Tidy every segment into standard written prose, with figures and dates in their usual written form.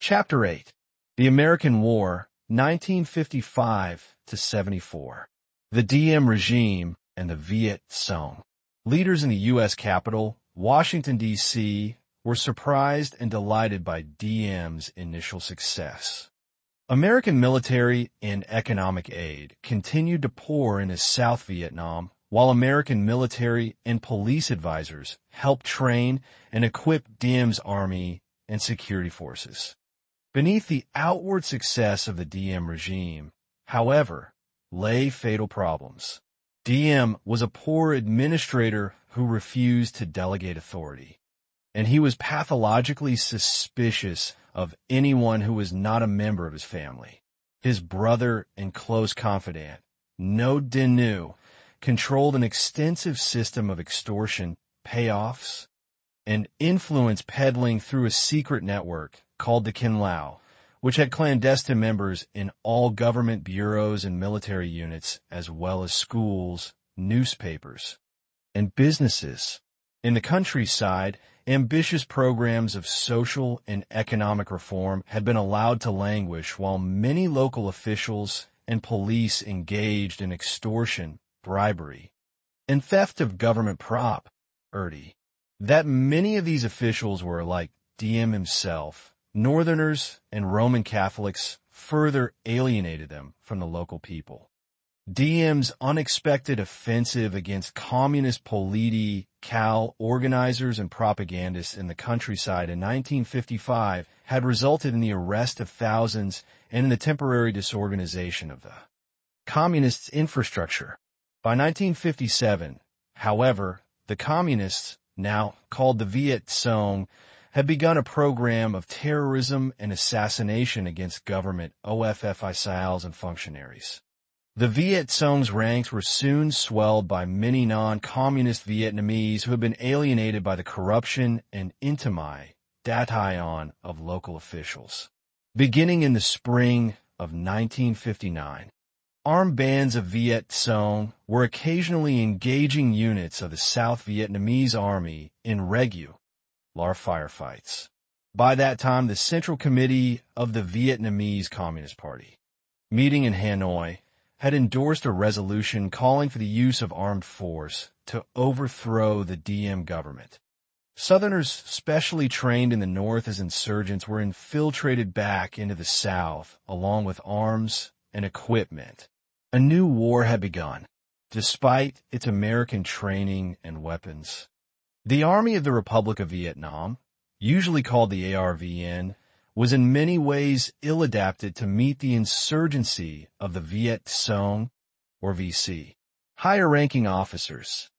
Chapter 8. The American War, 1955 to 74. The Diem regime and the Viet Cong. Leaders in the U.S. Capitol, Washington, D.C., were surprised and delighted by Diem's initial success. American military and economic aid continued to pour into South Vietnam, while American military and police advisors helped train and equip Diem's army and security forces. Beneath the outward success of the Diem regime, however, lay fatal problems. Diem was a poor administrator who refused to delegate authority, and he was pathologically suspicious of anyone who was not a member of his family. His brother and close confidant, No Dinh Nhu, controlled an extensive system of extortion, payoffs, and influence peddling through a secret network called the Kin Lao, which had clandestine members in all government bureaus and military units, as well as schools, newspapers, and businesses. In the countryside, ambitious programs of social and economic reform had been allowed to languish, while many local officials and police engaged in extortion, bribery, and theft of government property. That many of these officials were, like Diem himself, Northerners and Roman Catholics, further alienated them from the local people. Diem's unexpected offensive against communist political organizers and propagandists in the countryside in 1955 had resulted in the arrest of thousands and in the temporary disorganization of the communists' infrastructure. By 1957, however, the communists, now called the Viet Cong, had begun a program of terrorism and assassination against government officials and functionaries. The Viet Cong's ranks were soon swelled by many non-communist Vietnamese who had been alienated by the corruption and intimidation of local officials. Beginning in the spring of 1959, armed bands of Viet Cong were occasionally engaging units of the South Vietnamese Army in regular firefights. By that time, the Central Committee of the Vietnamese Communist Party, meeting in Hanoi, had endorsed a resolution calling for the use of armed force to overthrow the Diem government. Southerners specially trained in the North as insurgents were infiltrated back into the South along with arms and equipment. A new war had begun, despite its American training and weapons. The Army of the Republic of Vietnam, usually called the ARVN, was in many ways ill-adapted to meet the insurgency of the Viet Cong, or VC. Higher-ranking officers,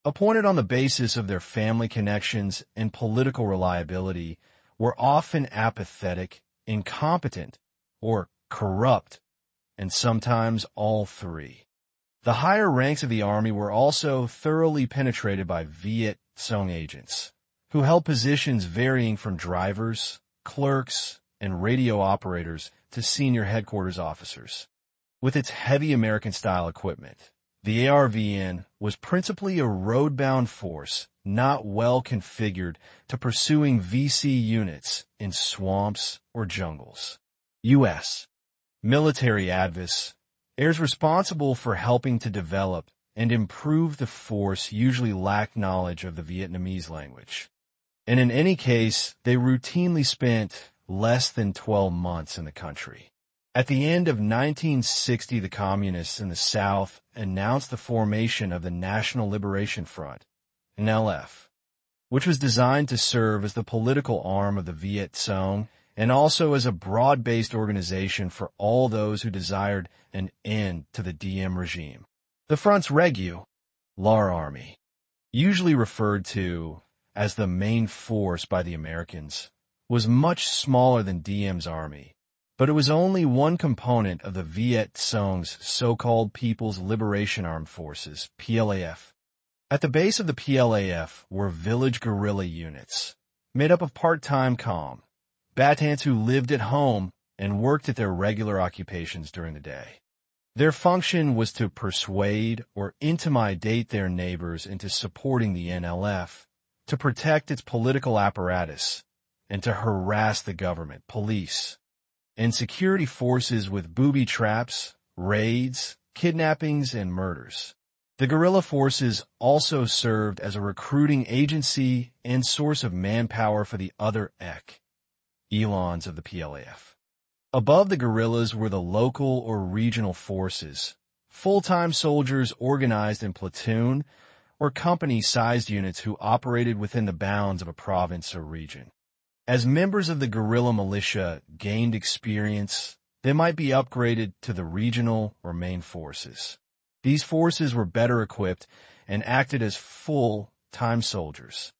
appointed on the basis of their family connections and political reliability, were often apathetic, incompetent, or corrupt, and sometimes all three. The higher ranks of the army were also thoroughly penetrated by Viet Cong agents, who held positions varying from drivers, clerks, and radio operators to senior headquarters officers. With its heavy American-style equipment, the ARVN was principally a road-bound force not well configured to pursuing VC units in swamps or jungles. U.S. military advice heirs responsible for helping to develop and improve the force usually lacked knowledge of the Vietnamese language. And in any case, they routinely spent less than 12 months in the country. At the end of 1960, the Communists in the South announced the formation of the National Liberation Front, NLF, which was designed to serve as the political arm of the Viet Cong and also as a broad-based organization for all those who desired an end to the Diem regime. The front's regular army, usually referred to as the main force by the Americans, was much smaller than Diem's army, but it was only one component of the Viet Cong's so-called People's Liberation Armed Forces, PLAF. At the base of the PLAF were village guerrilla units, made up of part-time combatants who lived at home and worked at their regular occupations during the day. Their function was to persuade or intimidate their neighbors into supporting the NLF, to protect its political apparatus, and to harass the government, police, and security forces with booby traps, raids, kidnappings, and murders. The guerrilla forces also served as a recruiting agency and source of manpower for the other elons of the PLAF. Above the guerrillas were the local or regional forces, full-time soldiers organized in platoon or company-sized units who operated within the bounds of a province or region. As members of the guerrilla militia gained experience, they might be upgraded to the regional or main forces. These forces were better equipped and acted as full-time soldiers.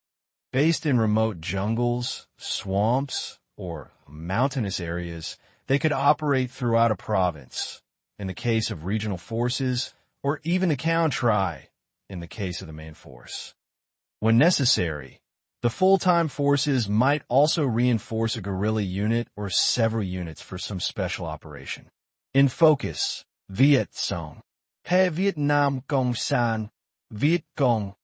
Based in remote jungles, swamps, or mountainous areas, they could operate throughout a province, in the case of regional forces, or even a country, in the case of the main force. When necessary, the full-time forces might also reinforce a guerrilla unit or several units for some special operation. In focus, Viet Cong, He Vietnam Cong San, Viet Cong,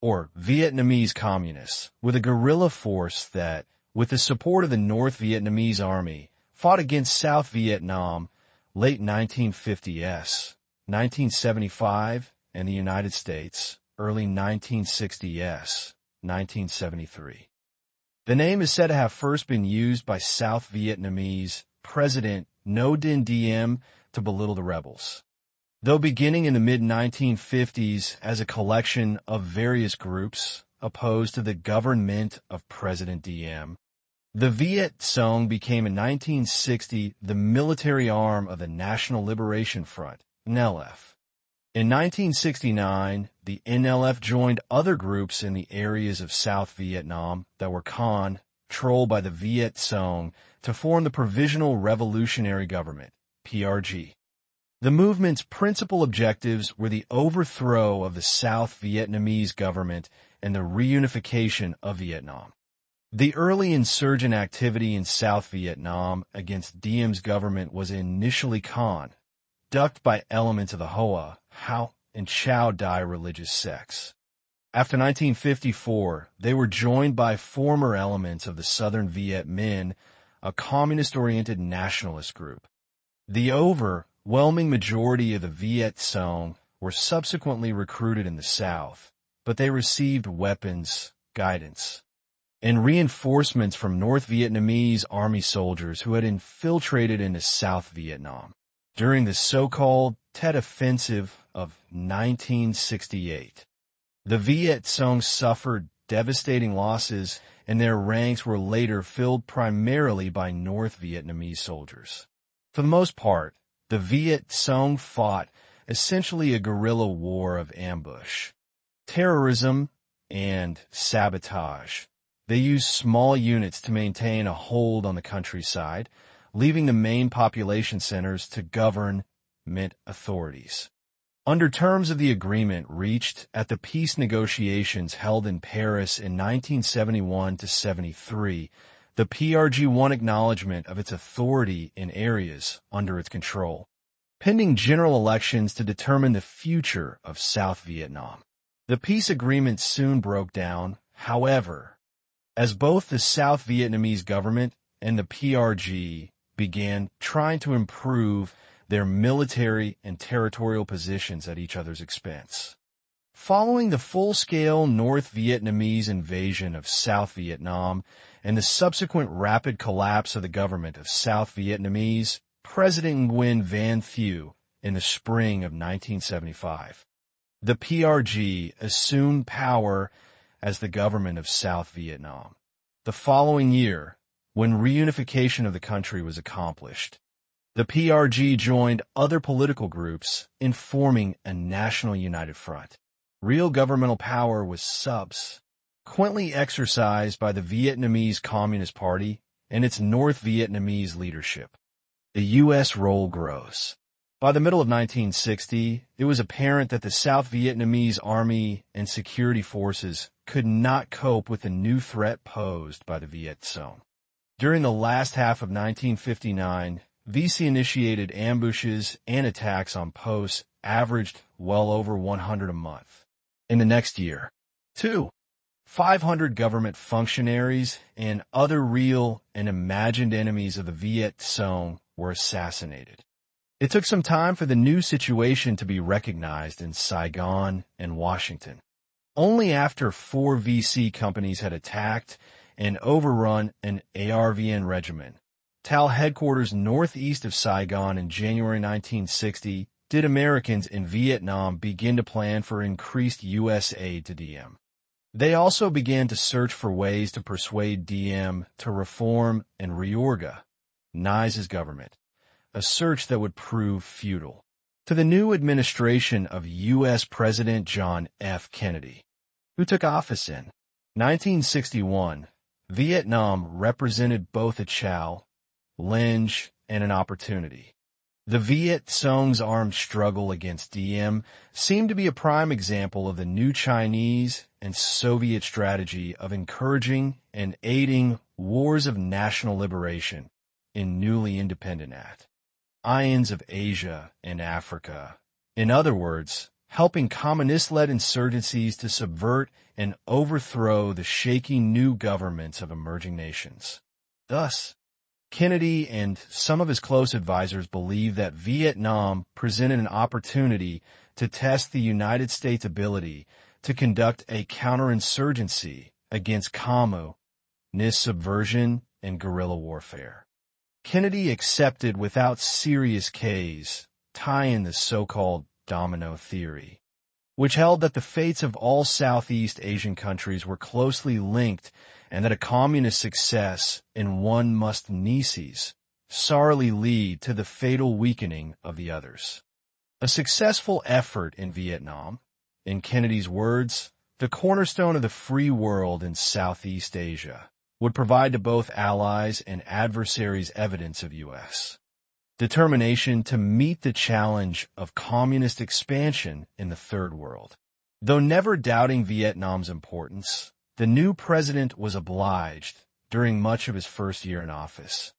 or Vietnamese Communists, with a guerrilla force that, with the support of the North Vietnamese Army, fought against South Vietnam late 1950s, 1975, and the United States, early 1960s, 1973. The name is said to have first been used by South Vietnamese President Ngo Dinh Diem to belittle the rebels. Though beginning in the mid-1950s as a collection of various groups opposed to the government of President Diem, the Viet Cong became in 1960 the military arm of the National Liberation Front, NLF. In 1969, the NLF joined other groups in the areas of South Vietnam that were controlled by the Viet Cong to form the Provisional Revolutionary Government, PRG. The movement's principal objectives were the overthrow of the South Vietnamese government and the reunification of Vietnam. The early insurgent activity in South Vietnam against Diem's government was initially conducted by elements of the Hoa, Hao, and Chow Dai religious sects. After 1954, they were joined by former elements of the Southern Viet Minh, a communist-oriented nationalist group. The overwhelming majority of the Viet Cong were subsequently recruited in the South, but they received weapons, guidance, and reinforcements from North Vietnamese army soldiers who had infiltrated into South Vietnam. During the so-called Tet Offensive of 1968, the Viet Cong suffered devastating losses, and their ranks were later filled primarily by North Vietnamese soldiers. For the most part, the Viet Cong fought essentially a guerrilla war of ambush, terrorism, and sabotage. They used small units to maintain a hold on the countryside, leaving the main population centers to government authorities. Under terms of the agreement reached at the peace negotiations held in Paris in 1971-73, the PRG won acknowledgement of its authority in areas under its control, pending general elections to determine the future of South Vietnam. The peace agreement soon broke down, however, as both the South Vietnamese government and the PRG began trying to improve their military and territorial positions at each other's expense. Following the full-scale North Vietnamese invasion of South Vietnam and the subsequent rapid collapse of the government of South Vietnamese President Nguyen Van Thieu in the spring of 1975, the PRG assumed power as the government of South Vietnam. The following year, when reunification of the country was accomplished, the PRG joined other political groups in forming a national united front. Real governmental power was subsequently exercised by the Vietnamese Communist Party and its North Vietnamese leadership. The U.S. role grows. By the middle of 1960, it was apparent that the South Vietnamese Army and security forces could not cope with the new threat posed by the Viet Cong. During the last half of 1959, VC initiated ambushes and attacks on posts averaged well over 100 a month. In the next year, too, 500 government functionaries and other real and imagined enemies of the Viet Cong were assassinated. It took some time for the new situation to be recognized in Saigon and Washington. Only after 4 VC companies had attacked and overrun an ARVN regiment, TAL headquarters northeast of Saigon in January 1960, did Americans in Vietnam begin to plan for increased U.S. aid to DM. They also began to search for ways to persuade DM to reform and reorganize his government, a search that would prove futile. To the new administration of U.S. President John F. Kennedy, who took office in 1961, Vietnam represented both a challenge and an opportunity. The Viet Cong's armed struggle against DM seemed to be a prime example of the new Chinese and Soviet strategy of encouraging and aiding wars of national liberation in newly independent islands of Asia and Africa. In other words, helping communist-led insurgencies to subvert and overthrow the shaky new governments of emerging nations. Thus, Kennedy and some of his close advisors believed that Vietnam presented an opportunity to test the United States' ability to conduct a counterinsurgency against communist subversion and guerrilla warfare. Kennedy accepted without serious case, tie-in the so-called domino theory, which held that the fates of all Southeast Asian countries were closely linked and that a communist success in one must necessarily lead to the fatal weakening of the others. A successful effort in Vietnam, in Kennedy's words, the cornerstone of the free world in Southeast Asia, would provide to both allies and adversaries evidence of U.S. determination to meet the challenge of communist expansion in the Third World. Though never doubting Vietnam's importance, the new president was obliged, during much of his first year in office,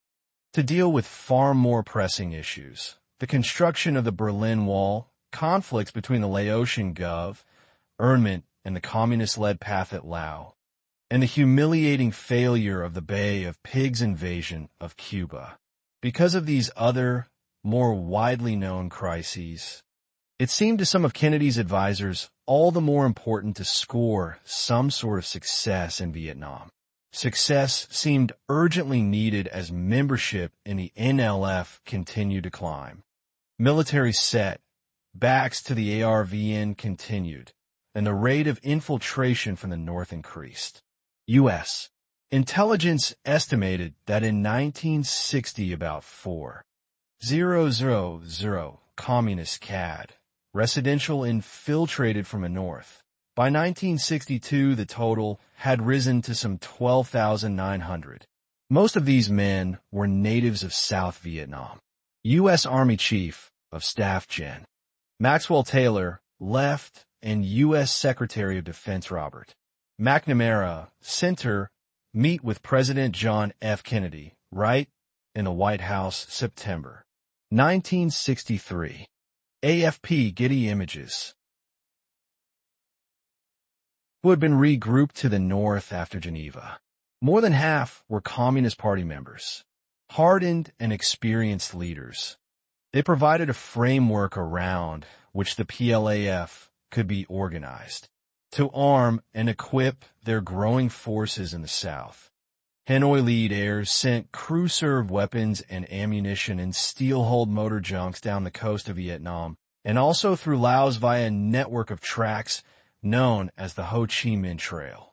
to deal with far more pressing issues: the construction of the Berlin Wall, conflicts between the Laotian government and the communist-led path at Laos, and the humiliating failure of the Bay of Pigs invasion of Cuba. Because of these other, more widely known crises, it seemed to some of Kennedy's advisors all the more important to score some sort of success in Vietnam. Success seemed urgently needed as membership in the NLF continued to climb. Military setbacks to the ARVN continued, and the rate of infiltration from the north increased. U.S. intelligence estimated that in 1960 about 4,000 communist CAD residential infiltrated from the north. By 1962, the total had risen to some 12,900. Most of these men were natives of South Vietnam. U.S. Army Chief of Staff Gen. Maxwell Taylor left, and U.S. Secretary of Defense Robert McNamara Center meet with President John F. Kennedy, right, in the White House, September 1963. AFP Getty Images. Who had been regrouped to the north after Geneva. More than half were Communist Party members, hardened and experienced leaders. They provided a framework around which the PLAF could be organized to arm and equip their growing forces in the South. Hanoi lead heirs sent crew-served weapons and ammunition in steel-hulled motor junks down the coast of Vietnam, and also through Laos via a network of tracks known as the Ho Chi Minh Trail.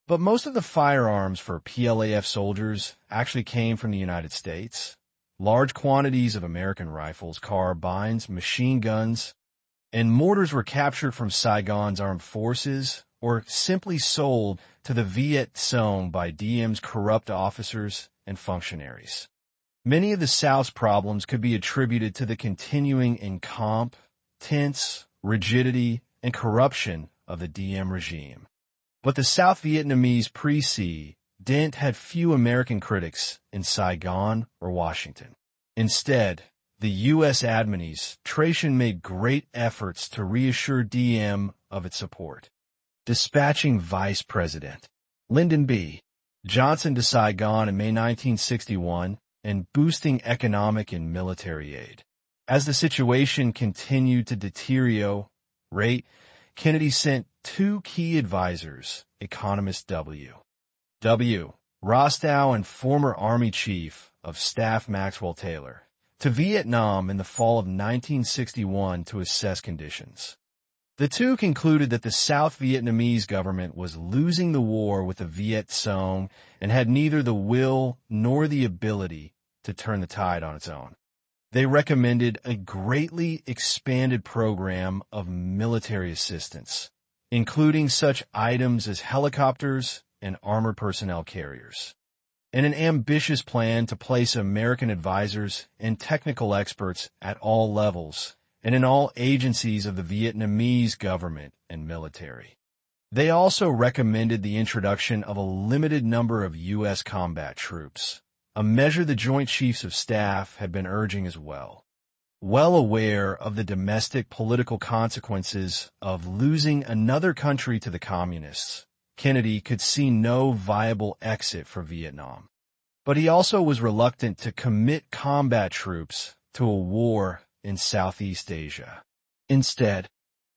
But most of the firearms for PLAF soldiers actually came from the United States. Large quantities of American rifles, carbines, machine guns, and mortars were captured from Saigon's armed forces or simply sold to the Viet Cong by DM's corrupt officers and functionaries. Many of the South's problems could be attributed to the continuing incompetence, rigidity, and corruption of the DM regime. But the South Vietnamese president had few American critics in Saigon or Washington. Instead, the U.S. administration made great efforts to reassure DM of its support. Dispatching Vice President Lyndon B. Johnson to Saigon in May 1961 and boosting economic and military aid. As the situation continued to deteriorate, Kennedy sent two key advisors, economist W. Rostow and former Army Chief of Staff Maxwell Taylor, to Vietnam in the fall of 1961 to assess conditions. The two concluded that the South Vietnamese government was losing the war with the Viet Cong and had neither the will nor the ability to turn the tide on its own. They recommended a greatly expanded program of military assistance, including such items as helicopters and armored personnel carriers, and an ambitious plan to place American advisors and technical experts at all levels and in all agencies of the Vietnamese government and military. They also recommended the introduction of a limited number of U.S. combat troops, a measure the Joint Chiefs of Staff had been urging as well. Well aware of the domestic political consequences of losing another country to the communists, Kennedy could see no viable exit for Vietnam. But he also was reluctant to commit combat troops to a war in Southeast Asia. Instead,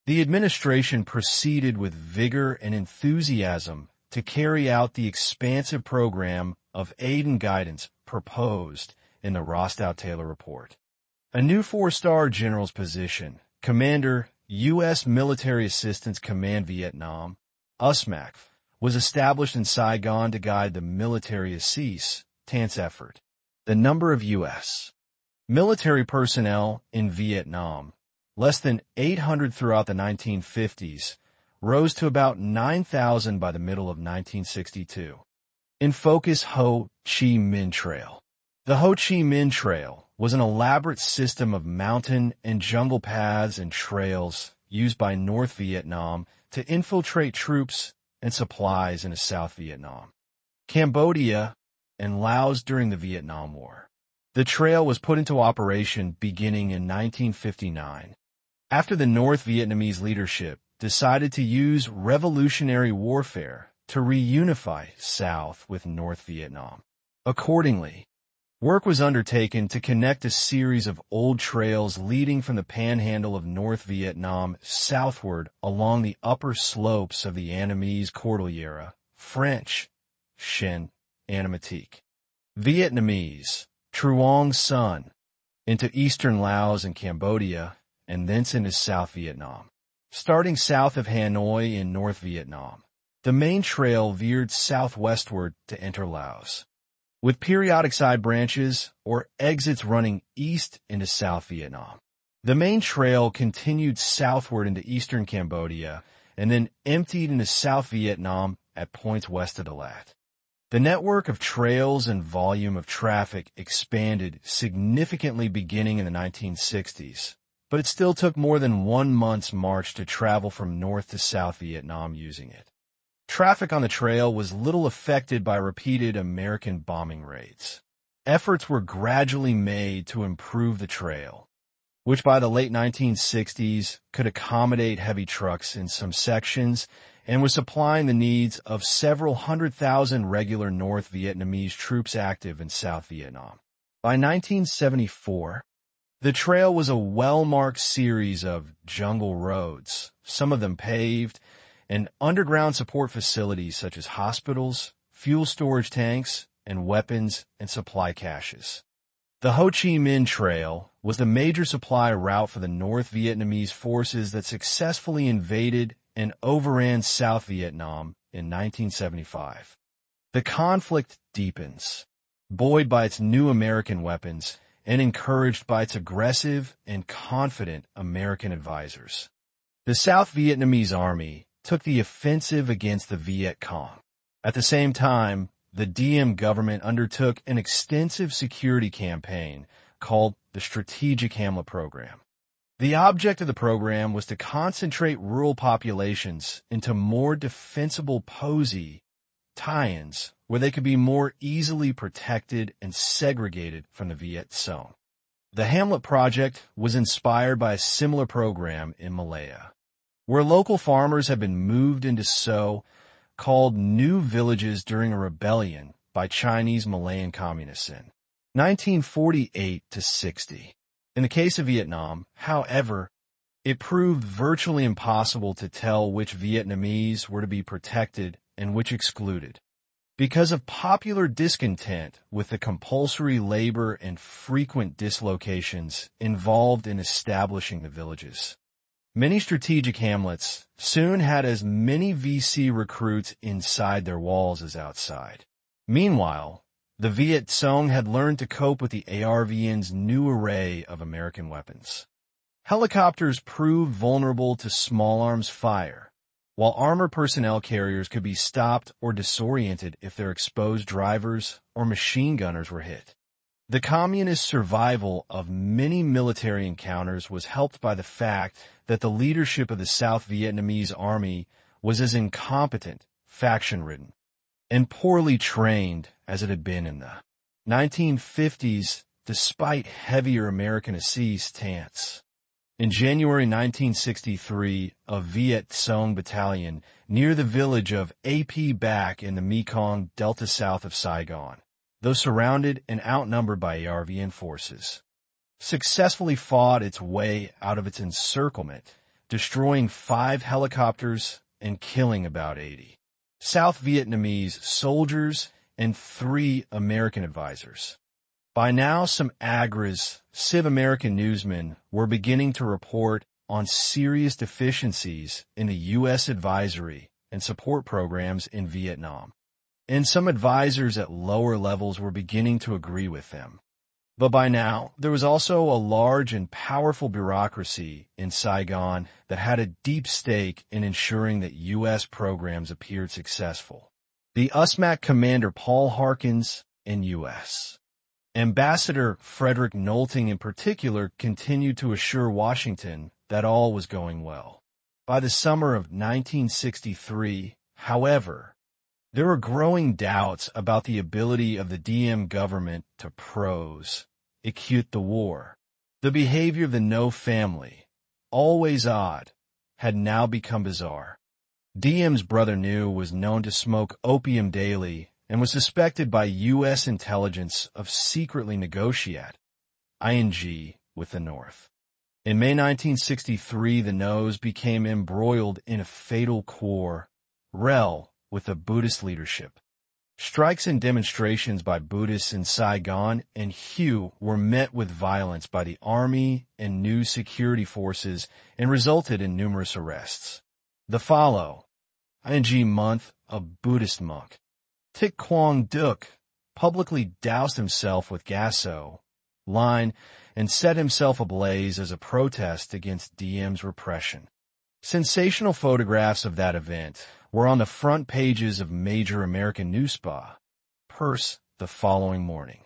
the administration proceeded with vigor and enthusiasm to carry out the expansive program of aid and guidance proposed in the Rostow-Taylor Report. A new four-star general's position, Commander, U.S. Military Assistance Command Vietnam, USMAC, was established in Saigon to guide the military assistance effort. The number of U.S. military personnel in Vietnam, less than 800 throughout the 1950s, rose to about 9,000 by the middle of 1962. In focus, Ho Chi Minh Trail. The Ho Chi Minh Trail was an elaborate system of mountain and jungle paths and trails used by North Vietnam to infiltrate troops and supplies into South Vietnam, Cambodia, and Laos during the Vietnam War. The trail was put into operation beginning in 1959, after the North Vietnamese leadership decided to use revolutionary warfare to reunify South with North Vietnam. Accordingly, work was undertaken to connect a series of old trails leading from the panhandle of North Vietnam southward along the upper slopes of the Annamese Cordillera, French, Shin, Annamatique, Vietnamese, Truong Son, into eastern Laos and Cambodia, and thence into South Vietnam. Starting south of Hanoi in North Vietnam, the main trail veered southwestward to enter Laos, with periodic side branches or exits running east into South Vietnam. The main trail continued southward into eastern Cambodia and then emptied into South Vietnam at points west of the Lat. The network of trails and volume of traffic expanded significantly beginning in the 1960s, but it still took more than 1 month's march to travel from North to South Vietnam using it. Traffic on the trail was little affected by repeated American bombing raids. Efforts were gradually made to improve the trail, which by the late 1960s could accommodate heavy trucks in some sections and was supplying the needs of several 100,000 regular North Vietnamese troops active in South Vietnam. By 1974, the trail was a well-marked series of jungle roads, some of them paved, and underground support facilities such as hospitals, fuel storage tanks, and weapons and supply caches. The Ho Chi Minh Trail was the major supply route for the North Vietnamese forces that successfully invaded and overran South Vietnam in 1975. The conflict deepens, buoyed by its new American weapons and encouraged by its aggressive and confident American advisors. The South Vietnamese Army took the offensive against the Viet Cong. At the same time, the Diem government undertook an extensive security campaign called the Strategic Hamlet Program. The object of the program was to concentrate rural populations into more defensible posy tie-ins where they could be more easily protected and segregated from the Viet Cong. The Hamlet Project was inspired by a similar program in Malaya. where local farmers had been moved into so-called new villages during a rebellion by Chinese Malayan communists in 1948 to 60. In the case of Vietnam, however, it proved virtually impossible to tell which Vietnamese were to be protected and which excluded, because of popular discontent with the compulsory labor and frequent dislocations involved in establishing the villages. Many strategic hamlets soon had as many VC recruits inside their walls as outside. Meanwhile, the Viet Cong had learned to cope with the ARVN's new array of American weapons. Helicopters proved vulnerable to small arms fire, while armored personnel carriers could be stopped or disoriented if their exposed drivers or machine gunners were hit. The communist survival of many military encounters was helped by the fact that the leadership of the South Vietnamese army was as incompetent, faction-ridden, and poorly trained as it had been in the 1950s, despite heavier American assistance. In January 1963, a Viet Cong battalion near the village of AP Bac in the Mekong Delta south of Saigon, though surrounded and outnumbered by ARVN forces, successfully fought its way out of its encirclement, destroying 5 helicopters and killing about 80 South Vietnamese soldiers and 3 American advisors. By now, some AGRA's Civ American newsmen were beginning to report on serious deficiencies in the U.S. advisory and support programs in Vietnam, and some advisors at lower levels were beginning to agree with them. But by now, there was also a large and powerful bureaucracy in Saigon that had a deep stake in ensuring that U.S. programs appeared successful. The USMAC commander Paul Harkins and U.S. Ambassador Frederick Nolting in particular continued to assure Washington that all was going well. By the summer of 1963, however, there were growing doubts about the ability of the Diem government to execute the war. The behavior of the No family, always odd, had now become bizarre. Diem's brother New was known to smoke opium daily and was suspected by U.S. intelligence of secretly negotiating with the North. In May 1963, the No's became embroiled in a fatal quarrel with the Buddhist leadership. Strikes and demonstrations by Buddhists in Saigon and Hue were met with violence by the army and new security forces and resulted in numerous arrests. The following month, a Buddhist monk, Thich Quang Duc, publicly doused himself with gasoline and set himself ablaze as a protest against Diem's repression. Sensational photographs of that event were on the front pages of major American newspapers the following morning.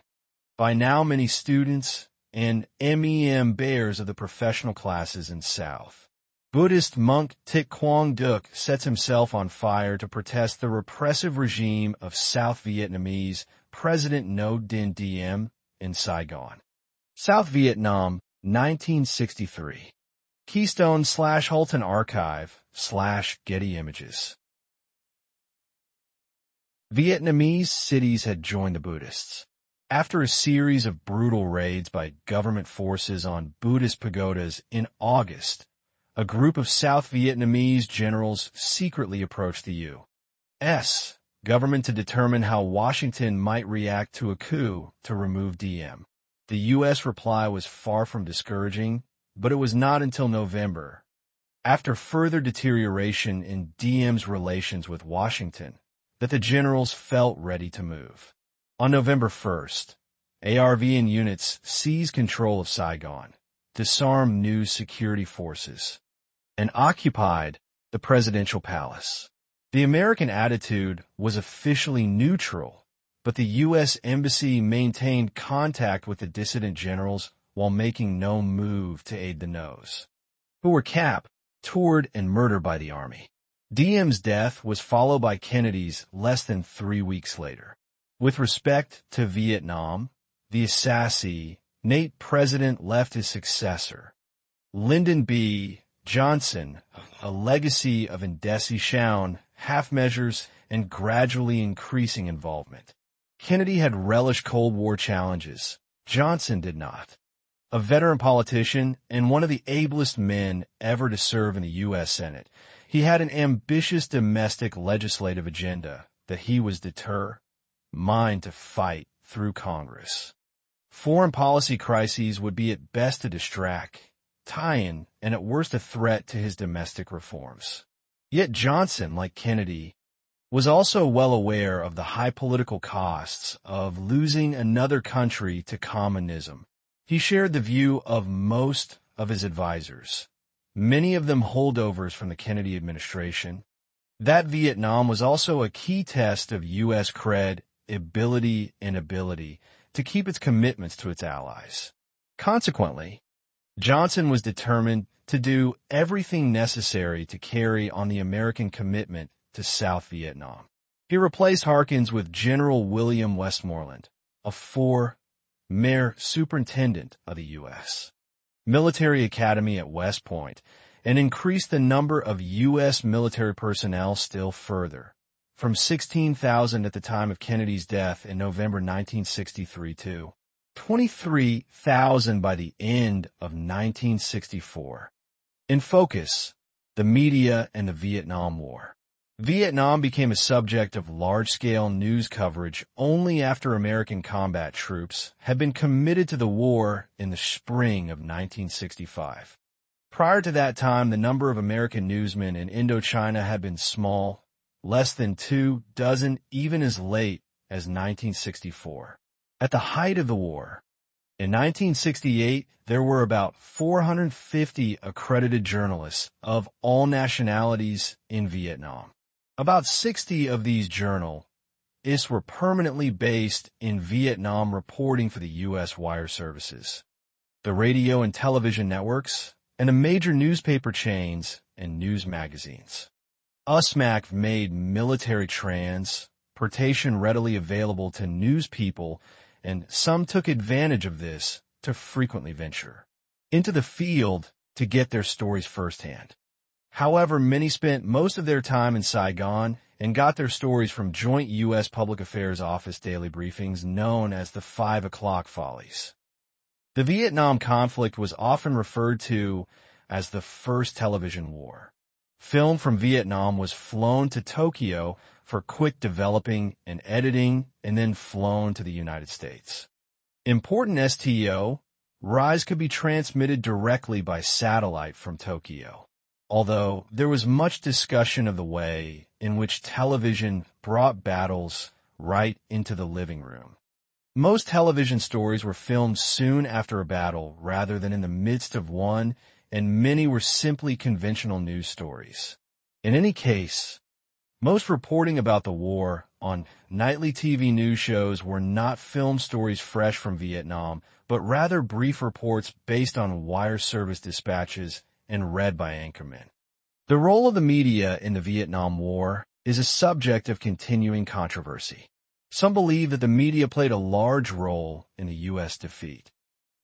By now, many students and MEM bears of the professional classes in South. Buddhist monk Thich Quang Duc sets himself on fire to protest the repressive regime of South Vietnamese President Ngo Dinh Diem in Saigon. South Vietnam, 1963. Keystone/Halton Archive/Getty Images. Vietnamese cities had joined the Buddhists. After a series of brutal raids by government forces on Buddhist pagodas in August, a group of South Vietnamese generals secretly approached the U.S. government to determine how Washington might react to a coup to remove Diem. The U.S. reply was far from discouraging, but it was not until November, after further deterioration in Diem's relations with Washington, that the generals felt ready to move. On November 1st, ARVN units seized control of Saigon, disarmed new security forces, and occupied the presidential palace. The American attitude was officially neutral, but the U.S. Embassy maintained contact with the dissident generals while making no move to aid the No's, who were captured and murdered by the army. Diem's death was followed by Kennedy's less than 3 weeks later. With respect to Vietnam, the assassinate president left his successor, Lyndon B. Johnson, a legacy of indecision, half measures, and gradually increasing involvement. Kennedy had relished Cold War challenges. Johnson did not. A veteran politician and one of the ablest men ever to serve in the U.S. Senate, he had an ambitious domestic legislative agenda that he was determined to fight through Congress. Foreign policy crises would be at best a distract, tie-in, and at worst a threat to his domestic reforms. Yet Johnson, like Kennedy, was also well aware of the high political costs of losing another country to communism. He shared the view of most of his advisors, many of them holdovers from the Kennedy administration, that Vietnam was also a key test of U.S. credibility and ability to keep its commitments to its allies. Consequently, Johnson was determined to do everything necessary to carry on the American commitment to South Vietnam. He replaced Harkins with General William Westmoreland, a former superintendent of the U.S. military academy at West Point, and increased the number of U.S. military personnel still further, from 16,000 at the time of Kennedy's death in November 1963 to 23,000 by the end of 1964. In focus, the media and the Vietnam War. Vietnam became a subject of large-scale news coverage only after American combat troops had been committed to the war in the spring of 1965. Prior to that time, the number of American newsmen in Indochina had been small, less than 24, even as late as 1964. At the height of the war, in 1968, there were about 450 accredited journalists of all nationalities in Vietnam. About 60 of these journalists were permanently based in Vietnam reporting for the U.S. wire services, the radio and television networks, and the major newspaper chains and news magazines. USMAC made military transportation readily available to news people, and some took advantage of this to frequently venture into the field to get their stories firsthand. However, many spent most of their time in Saigon and got their stories from joint U.S. Public Affairs Office daily briefings known as the 5 o'clock follies. The Vietnam conflict was often referred to as the First Television War. Film from Vietnam was flown to Tokyo for quick developing and editing and then flown to the United States. Important STO-RIs could be transmitted directly by satellite from Tokyo, although there was much discussion of the way in which television brought battles right into the living room. Most television stories were filmed soon after a battle rather than in the midst of one, and many were simply conventional news stories. In any case, most reporting about the war on nightly TV news shows were not film stories fresh from Vietnam, but rather brief reports based on wire service dispatches and read by anchormen. The role of the media in the Vietnam War is a subject of continuing controversy. Some believe that the media played a large role in the U.S. defeat.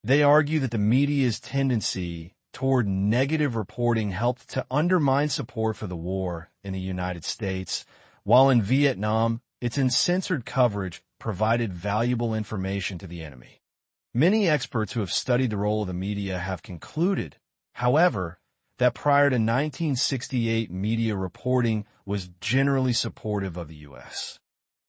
They argue that the media's tendency toward negative reporting helped to undermine support for the war in the United States, while in Vietnam, its uncensored coverage provided valuable information to the enemy. Many experts who have studied the role of the media have concluded, however, that prior to 1968 media reporting was generally supportive of the U.S.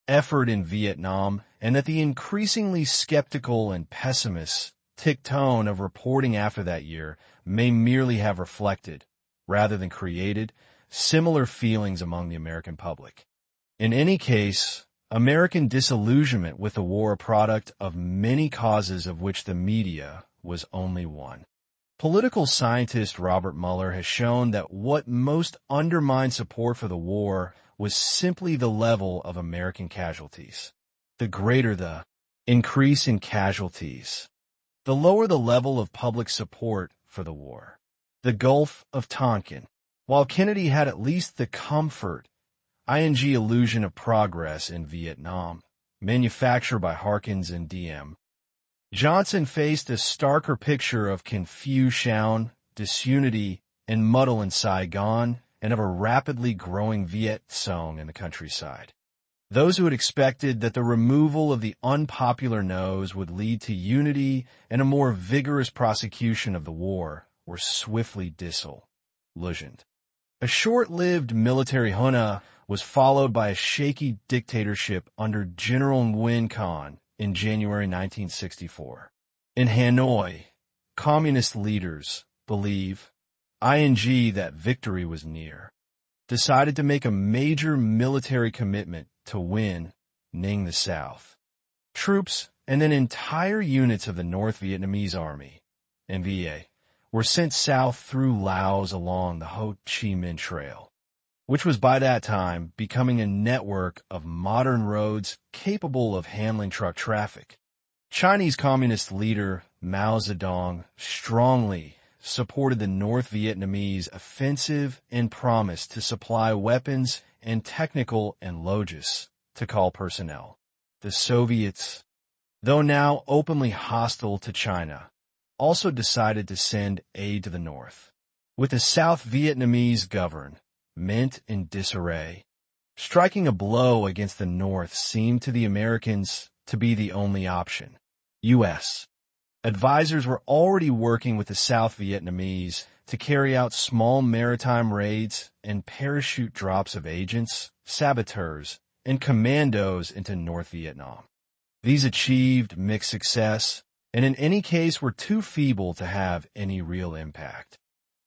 effort in Vietnam, and that the increasingly skeptical and pessimistic tone of reporting after that year may merely have reflected, rather than created, similar feelings among the American public. In any case, American disillusionment with the war a product of many causes of which the media was only one. Political scientist Robert Mueller has shown that what most undermined support for the war was simply the level of American casualties. The greater the increase in casualties, the lower the level of public support for the war. The Gulf of Tonkin. While Kennedy had at least the comfort, illusion of progress in Vietnam, manufactured by Harkins and DM, Johnson faced a starker picture of confusion, disunity, and muddle in Saigon and of a rapidly growing Viet Cong in the countryside. Those who had expected that the removal of the unpopular nose would lead to unity and a more vigorous prosecution of the war were swiftly disillusioned. A short-lived military junta was followed by a shaky dictatorship under General Nguyen Khanh in January 1964. In Hanoi, communist leaders believe that victory was near, decided to make a major military commitment to win Ninh the South. Troops and then entire units of the North Vietnamese Army, NVA, were sent south through Laos along the Ho Chi Minh Trail, which was by that time becoming a network of modern roads capable of handling truck traffic. Chinese Communist leader Mao Zedong strongly supported the North Vietnamese offensive and promised to supply weapons and technical and logis to call personnel. The Soviets, though now openly hostile to China, also decided to send aid to the North. With the South Vietnamese government in disarray, striking a blow against the North seemed to the Americans to be the only option. U.S. advisors were already working with the South Vietnamese to carry out small maritime raids and parachute drops of agents, saboteurs, and commandos into North Vietnam. These achieved mixed success, and in any case were too feeble to have any real impact.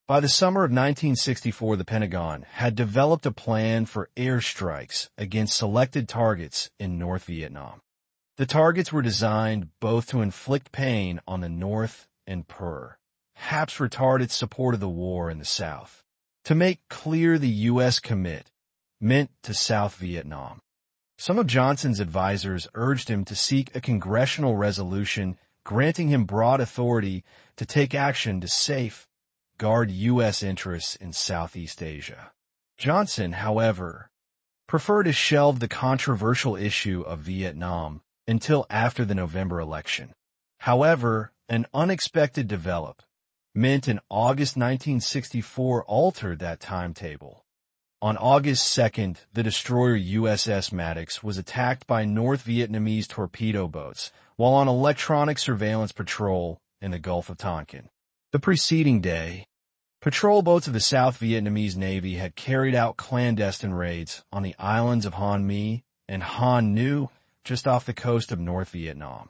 By the summer of 1964, the Pentagon had developed a plan for airstrikes against selected targets in North Vietnam. The targets were designed both to inflict pain on the North and perhaps retard its support of the war in the South, to make clear the U.S. commitment to South Vietnam. Some of Johnson's advisors urged him to seek a congressional resolution granting him broad authority to take action to safeguard U.S. interests in Southeast Asia. Johnson, however, preferred to shelve the controversial issue of Vietnam until after the November election. However, an unexpected development in August 1964 altered that timetable. On August 2nd, the destroyer USS Maddox was attacked by North Vietnamese torpedo boats while on electronic surveillance patrol in the Gulf of Tonkin. The preceding day, patrol boats of the South Vietnamese Navy had carried out clandestine raids on the islands of Hon Mi and Hon Nu, just off the coast of North Vietnam.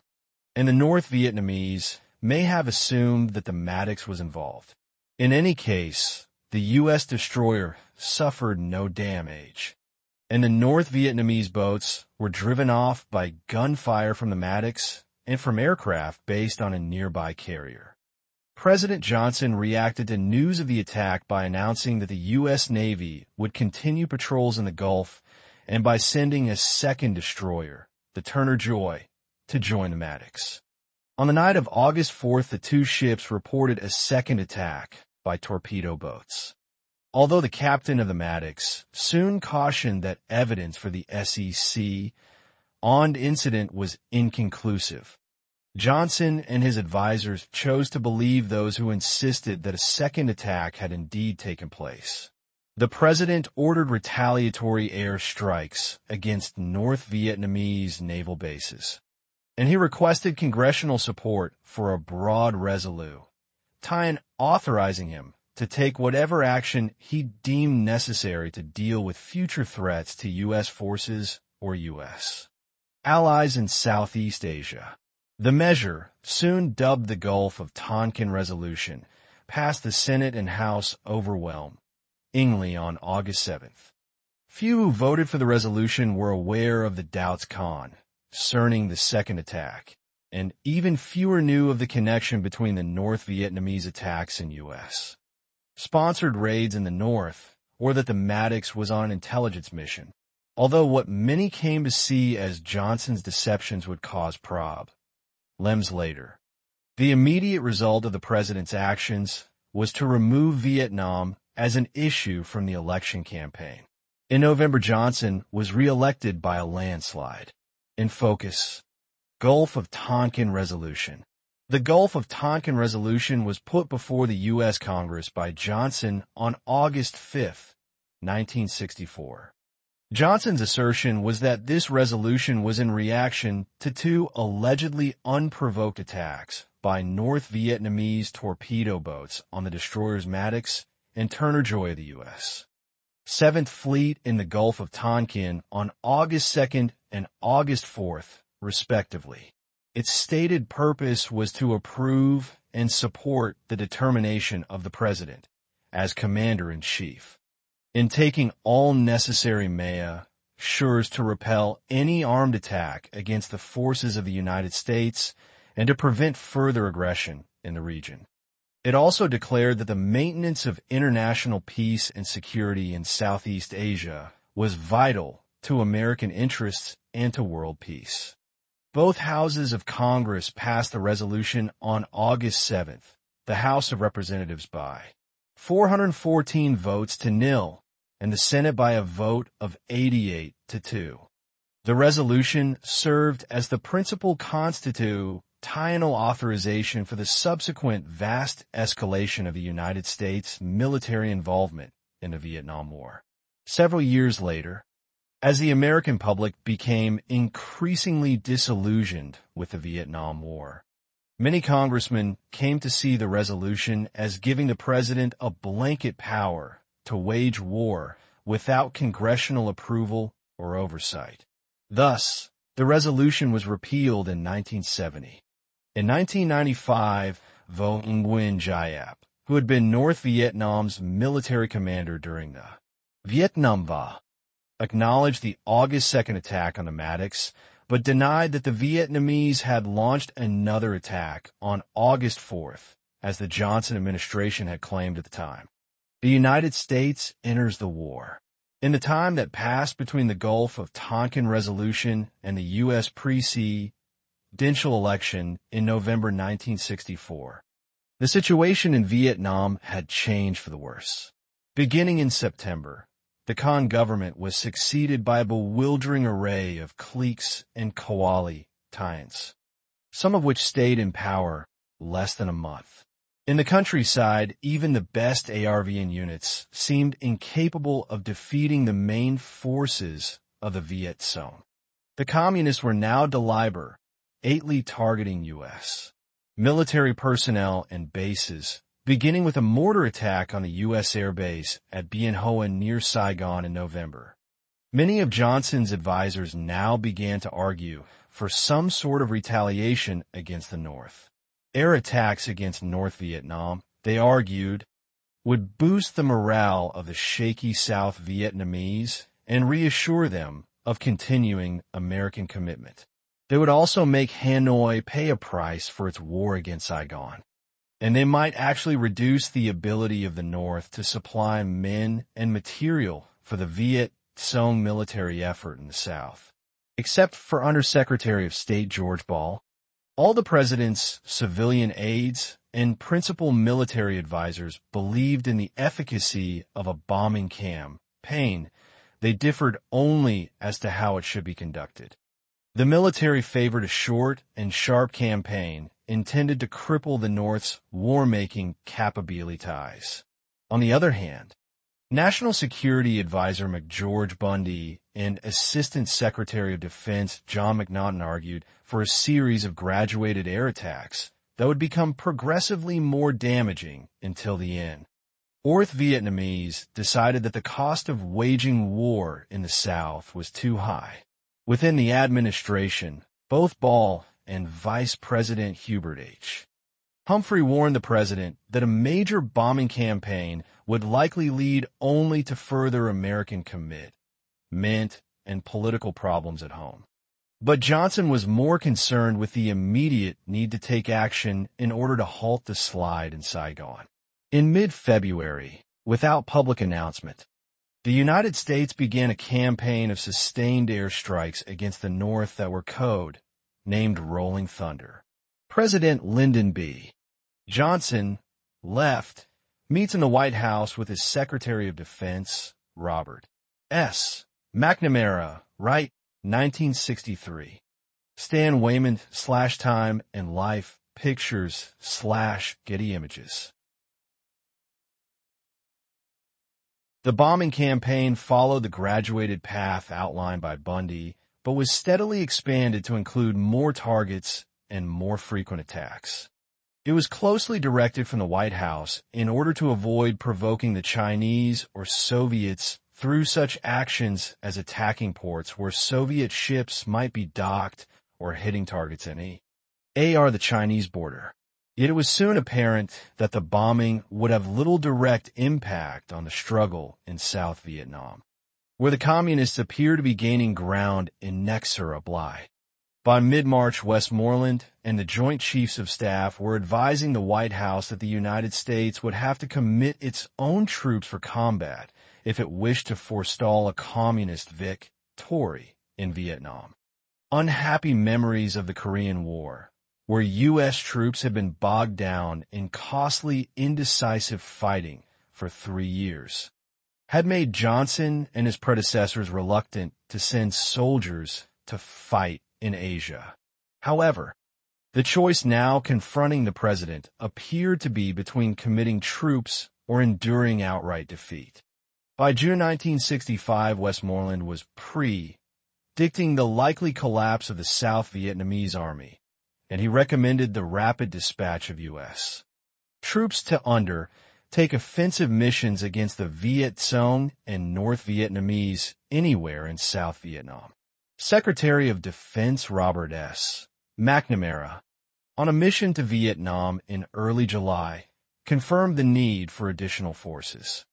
And the North Vietnamese may have assumed that the Maddox was involved. In any case, the U.S. destroyer suffered no damage, and the North Vietnamese boats were driven off by gunfire from the Maddox and from aircraft based on a nearby carrier. President Johnson reacted to news of the attack by announcing that the U.S. Navy would continue patrols in the Gulf and by sending a second destroyer, the Turner Joy, to join the Maddox. On the night of August 4th, the two ships reported a second attack by torpedo boats. Although the captain of the Maddox soon cautioned that evidence for the SEC-OND incident was inconclusive, Johnson and his advisors chose to believe those who insisted that a second attack had indeed taken place. The president ordered retaliatory air strikes against North Vietnamese naval bases, and he requested congressional support for a broad resolution authorizing him to take whatever action he deemed necessary to deal with future threats to U.S. forces or U.S. allies in Southeast Asia. The measure, soon dubbed the Gulf of Tonkin Resolution, passed the Senate and House overwhelmingly on August 7th. Few who voted for the resolution were aware of the doubts concerning the second attack, and even fewer knew of the connection between the North Vietnamese attacks and U.S. sponsored raids in the North, or that the Maddox was on an intelligence mission, although what many came to see as Johnson's deceptions would cause problems later. The immediate result of the president's actions was to remove Vietnam as an issue from the election campaign. In November, Johnson was re-elected by a landslide. In focus, Gulf of Tonkin Resolution. The Gulf of Tonkin resolution was put before the U.S. Congress by Johnson on August 5, 1964. Johnson's assertion was that this resolution was in reaction to two allegedly unprovoked attacks by North Vietnamese torpedo boats on the destroyers Maddox and Turner Joy of the U.S. 7th Fleet in the Gulf of Tonkin on August 2nd and August 4th, respectively. Its stated purpose was to approve and support the determination of the President as Commander-in-Chief in taking all necessary measures to repel any armed attack against the forces of the United States and to prevent further aggression in the region. It also declared that the maintenance of international peace and security in Southeast Asia was vital to American interests and to world peace. Both houses of Congress passed the resolution on August 7th, the House of Representatives by 414 votes to nil, and the Senate by a vote of 88 to 2. The resolution served as the principal constitutional authorization for the subsequent vast escalation of the United States military involvement in the Vietnam War. Several years later, as the American public became increasingly disillusioned with the Vietnam War, many congressmen came to see the resolution as giving the president a blanket power to wage war without congressional approval or oversight. Thus, the resolution was repealed in 1970. In 1995, Vo Nguyen Giap, who had been North Vietnam's military commander during the Vietnam War, acknowledged the August 2nd attack on the Maddox, but denied that the Vietnamese had launched another attack on August 4th, as the Johnson administration had claimed at the time. The United States enters the war. In the time that passed between the Gulf of Tonkin resolution and the U.S. presidential election in November 1964, the situation in Vietnam had changed for the worse. Beginning in September, the Con government was succeeded by a bewildering array of cliques and coalitions, some of which stayed in power less than a month. In the countryside, even the best ARVN units seemed incapable of defeating the main forces of the Viet Cong. The Communists were now deliberately targeting U.S. military personnel and bases, beginning with a mortar attack on the U.S. Air Base at Bien Hoa near Saigon in November. Many of Johnson's advisors now began to argue for some sort of retaliation against the North. Air attacks against North Vietnam, they argued, would boost the morale of the shaky South Vietnamese and reassure them of continuing American commitment. They would also make Hanoi pay a price for its war against Saigon, and they might actually reduce the ability of the North to supply men and material for the Viet Cong military effort in the South. Except for Undersecretary of State George Ball, all the president's civilian aides and principal military advisors believed in the efficacy of a bombing campaign. They differed only as to how it should be conducted. The military favored a short and sharp campaign intended to cripple the North's war-making capabilities. On the other hand, National Security Advisor McGeorge Bundy and Assistant Secretary of Defense John McNaughton argued for a series of graduated air attacks that would become progressively more damaging until the end. North Vietnamese decided that the cost of waging war in the South was too high. Within the administration, both Ball and Vice President Hubert H. Humphrey warned the president that a major bombing campaign would likely lead only to further American commitment and political problems at home. But Johnson was more concerned with the immediate need to take action in order to halt the slide in Saigon. In mid-February, without public announcement, the United States began a campaign of sustained airstrikes against the North that were named Rolling Thunder. President Lyndon B. Johnson, left, meets in the White House with his Secretary of Defense, Robert S. McNamara, right, 1963. Stan Wayman, Time and Life, pictures/Getty Images. The bombing campaign followed the graduated path outlined by Bundy, but was steadily expanded to include more targets and more frequent attacks. It was closely directed from the White House in order to avoid provoking the Chinese or Soviets through such actions as attacking ports where Soviet ships might be docked or hitting targets in the Chinese border. Yet it was soon apparent that the bombing would have little direct impact on the struggle in South Vietnam, where the Communists appear to be gaining ground inexorably. By mid-March, Westmoreland and the Joint Chiefs of Staff were advising the White House that the United States would have to commit its own troops for combat if it wished to forestall a communist victory in Vietnam. Unhappy memories of the Korean War, where U.S. troops had been bogged down in costly, indecisive fighting for 3 years, had made Johnson and his predecessors reluctant to send soldiers to fight in Asia. However, the choice now confronting the president appeared to be between committing troops or enduring outright defeat. By June 1965, Westmoreland was predicting the likely collapse of the South Vietnamese army, and he recommended the rapid dispatch of U.S. troops to undertake offensive missions against the Viet Cong and North Vietnamese anywhere in South Vietnam. Secretary of Defense Robert S. McNamara, on a mission to Vietnam in early July, confirmed the need for additional forces.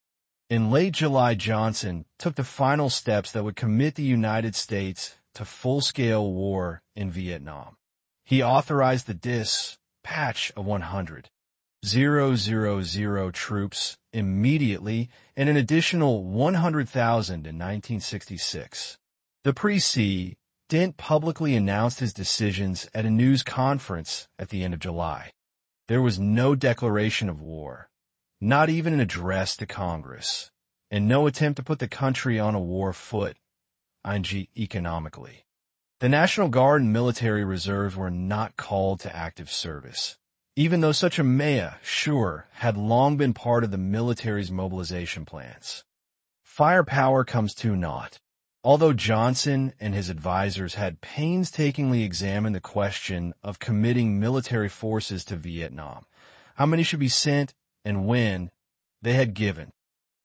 In late July, Johnson took the final steps that would commit the United States to full-scale war in Vietnam. He authorized the dispatch of 100,000 troops immediately and an additional 100,000 in 1966. The President publicly announced his decisions at a news conference at the end of July. There was no declaration of war, not even an address to Congress, and no attempt to put the country on a war foot, economically. The National Guard and military reserves were not called to active service, even though such a measure had long been part of the military's mobilization plans. Firepower comes to naught. Although Johnson and his advisors had painstakingly examined the question of committing military forces to Vietnam, how many should be sent and when, they had given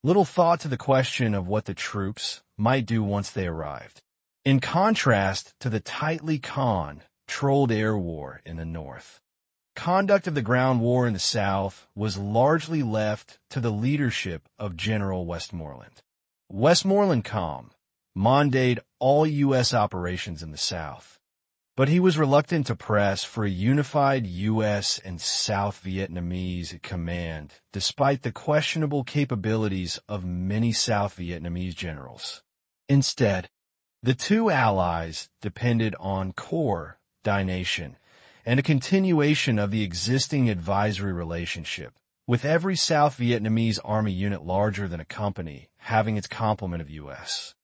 little thought to the question of what the troops might do once they arrived. In contrast to the tightly controlled air war in the North, conduct of the ground war in the South was largely left to the leadership of General Westmoreland. Westmoreland commanded all U.S. operations in the South, but he was reluctant to press for a unified U.S. and South Vietnamese command, despite the questionable capabilities of many South Vietnamese generals. Instead, the two allies depended on coordination and a continuation of the existing advisory relationship, with every South Vietnamese army unit larger than a company having its complement of U.S.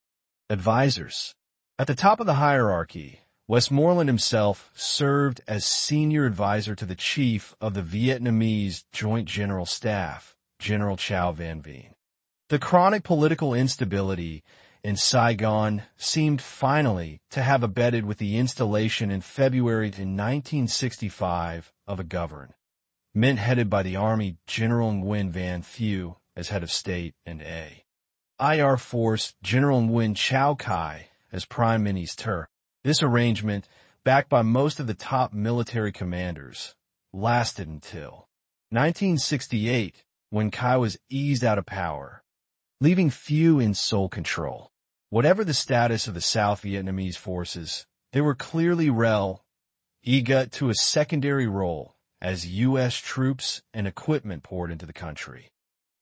advisors. At the top of the hierarchy, Westmoreland himself served as senior advisor to the chief of the Vietnamese Joint General Staff, General Chow Van Veen. The chronic political instability in Saigon seemed finally to have abated with the installation in February 1965 of a government headed by the Army General Nguyen Van Thieu as head of state and Air Force General Nguyen Chow Kai as Prime Minister. This arrangement, backed by most of the top military commanders, lasted until 1968, when Kai was eased out of power, leaving Thieu in sole control. Whatever the status of the South Vietnamese forces, they were clearly relegated to a secondary role as U.S. troops and equipment poured into the country.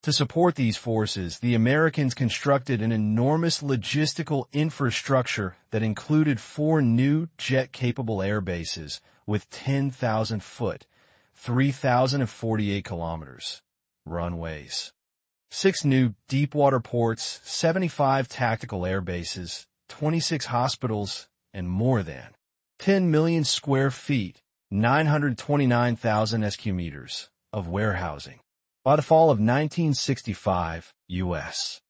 To support these forces, the Americans constructed an enormous logistical infrastructure that included 4 new jet-capable air bases with 10,000-foot, 3,048 kilometers, runways, 6 new deep-water ports, 75 tactical air bases, 26 hospitals, and more than 10 million square feet 929,000 sq meters of warehousing. By the fall of 1965, U.S.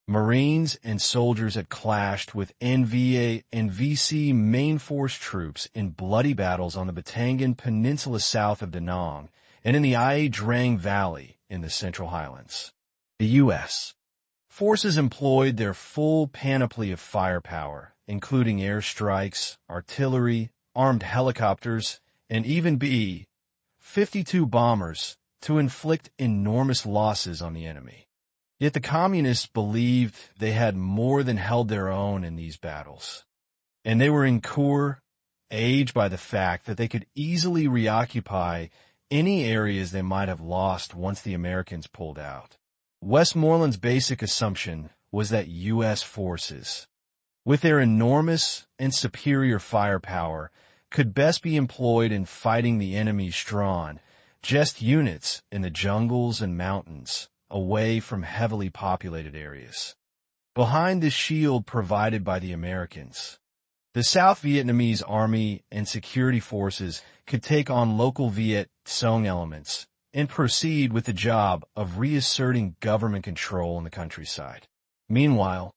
Marines and soldiers had clashed with NVA and VC main force troops in bloody battles on the Batangan Peninsula south of Da Nang and in the Ia Drang Valley in the Central Highlands. The U.S. forces employed their full panoply of firepower, including airstrikes, artillery, armed helicopters, and even B-52 bombers, to inflict enormous losses on the enemy. Yet the communists believed they had more than held their own in these battles, and they were encouraged by the fact that they could easily reoccupy any areas they might have lost once the Americans pulled out. Westmoreland's basic assumption was that U.S. forces, with their enormous and superior firepower, could best be employed in fighting the enemy's strong, just units in the jungles and mountains, away from heavily populated areas. Behind the shield provided by the Americans, the South Vietnamese Army and security forces could take on local Viet Cong elements and proceed with the job of reasserting government control in the countryside. Meanwhile,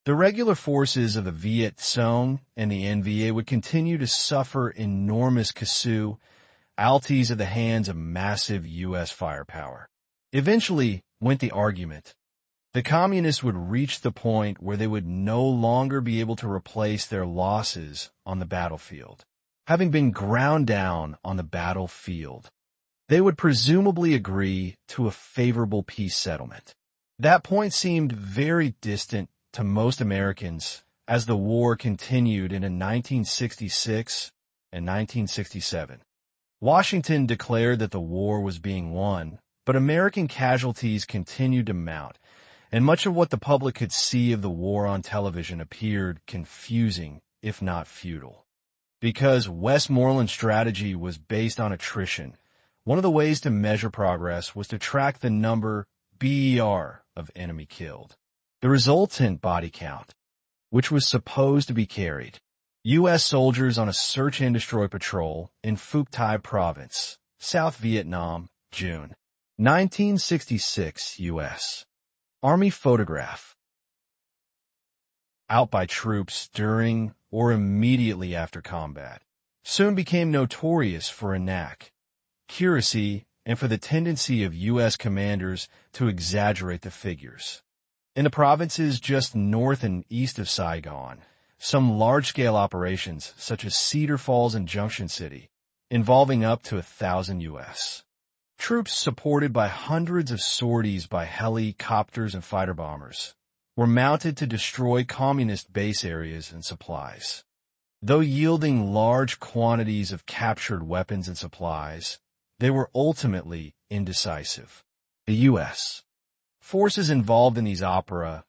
the regular forces of the Viet Cong and the NVA would continue to suffer enormous casualties at the hands of massive U.S. firepower. Eventually, went the argument, the communists would reach the point where they would no longer be able to replace their losses on the battlefield. Having been ground down on the battlefield, they would presumably agree to a favorable peace settlement. That point seemed very distant to most Americans as the war continued into 1966 and 1967. Washington declared that the war was being won, but American casualties continued to mount, and much of what the public could see of the war on television appeared confusing, if not futile. Because Westmoreland's strategy was based on attrition, one of the ways to measure progress was to track the number BER of enemy killed, the resultant body count, which was supposed to be carried. U.S. soldiers on a search and destroy patrol in Phuoc Thi Province, South Vietnam, June 1966, U.S. Army photograph. Out by troops during or immediately after combat, soon became notorious for inaccuracy and for the tendency of U.S. commanders to exaggerate the figures. In the provinces just north and east of Saigon, some large-scale operations, such as Cedar Falls and Junction City, involving up to 1,000 U.S. troops supported by hundreds of sorties by helicopters and fighter bombers, were mounted to destroy communist base areas and supplies. Though yielding large quantities of captured weapons and supplies, they were ultimately indecisive. The U.S. forces involved in these operations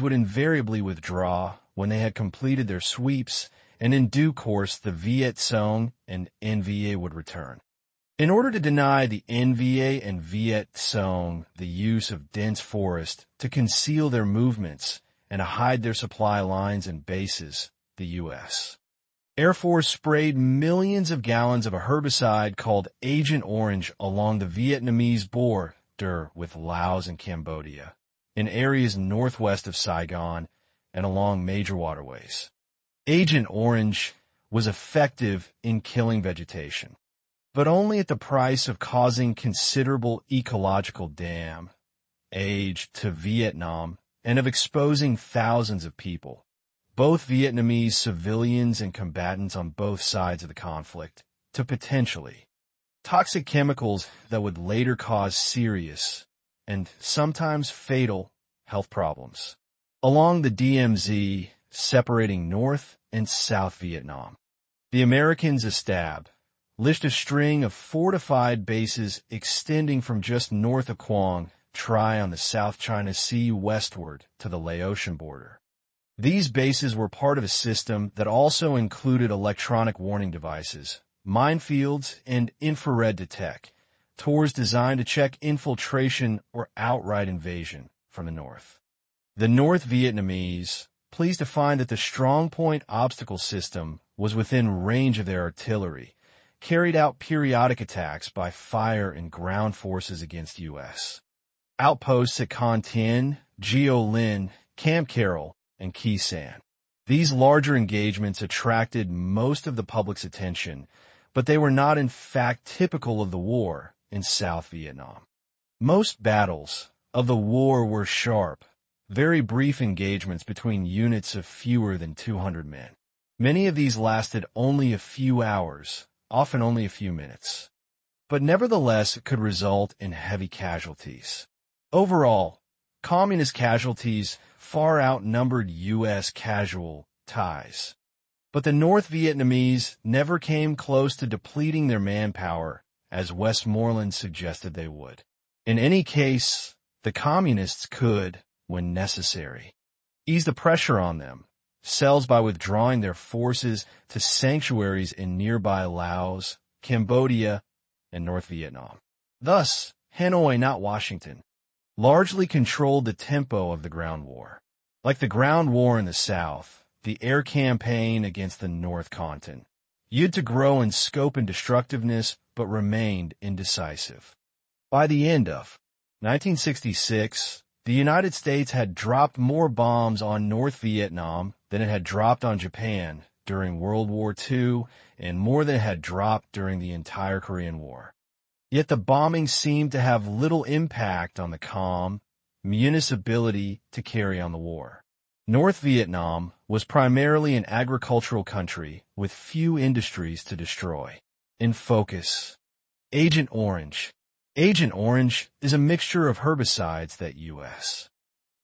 would invariably withdraw when they had completed their sweeps, and in due course the Viet Cong and NVA would return. In order to deny the NVA and Viet Cong the use of dense forest to conceal their movements and to hide their supply lines and bases, the U.S. Air Force sprayed millions of gallons of a herbicide called Agent Orange along the Vietnamese border with Laos and Cambodia, in areas northwest of Saigon and along major waterways. Agent Orange was effective in killing vegetation, but only at the price of causing considerable ecological damage to Vietnam and of exposing thousands of people, both Vietnamese civilians and combatants on both sides of the conflict, to potentially toxic chemicals that would later cause serious and sometimes fatal health problems. Along the DMZ, separating North and South Vietnam, the Americans established a string of fortified bases extending from just north of Quang Tri on the South China Sea westward to the Laotian border. These bases were part of a system that also included electronic warning devices, minefields, and infrared detectors designed to check infiltration or outright invasion from the north. The North Vietnamese, pleased to find that the strong point obstacle system was within range of their artillery, carried out periodic attacks by fire and ground forces against U.S. outposts at Con Tien, Geo Lin, Camp Carroll, and Khe Sanh. These larger engagements attracted most of the public's attention, but they were not in fact typical of the war in South Vietnam. Most battles of the war were sharp, very brief engagements between units of fewer than 200 men. Many of these lasted only a few hours, often only a few minutes, but nevertheless could result in heavy casualties. Overall, Communist casualties far outnumbered U.S. casualties, but the North Vietnamese never came close to depleting their manpower as Westmoreland suggested they would. In any case, the Communists could, when necessary, ease the pressure on themselves by withdrawing their forces to sanctuaries in nearby Laos, Cambodia, and North Vietnam. Thus, Hanoi, not Washington, largely controlled the tempo of the ground war. Like the ground war in the South, the air campaign against the North continued to grow in scope and destructiveness, but remained indecisive. By the end of 1966, the United States had dropped more bombs on North Vietnam than it had dropped on Japan during World War II and more than it had dropped during the entire Korean War. Yet the bombing seemed to have little impact on the Communist ability to carry on the war. North Vietnam was primarily an agricultural country with few industries to destroy. In focus, Agent Orange. Agent Orange is a mixture of herbicides that U.S.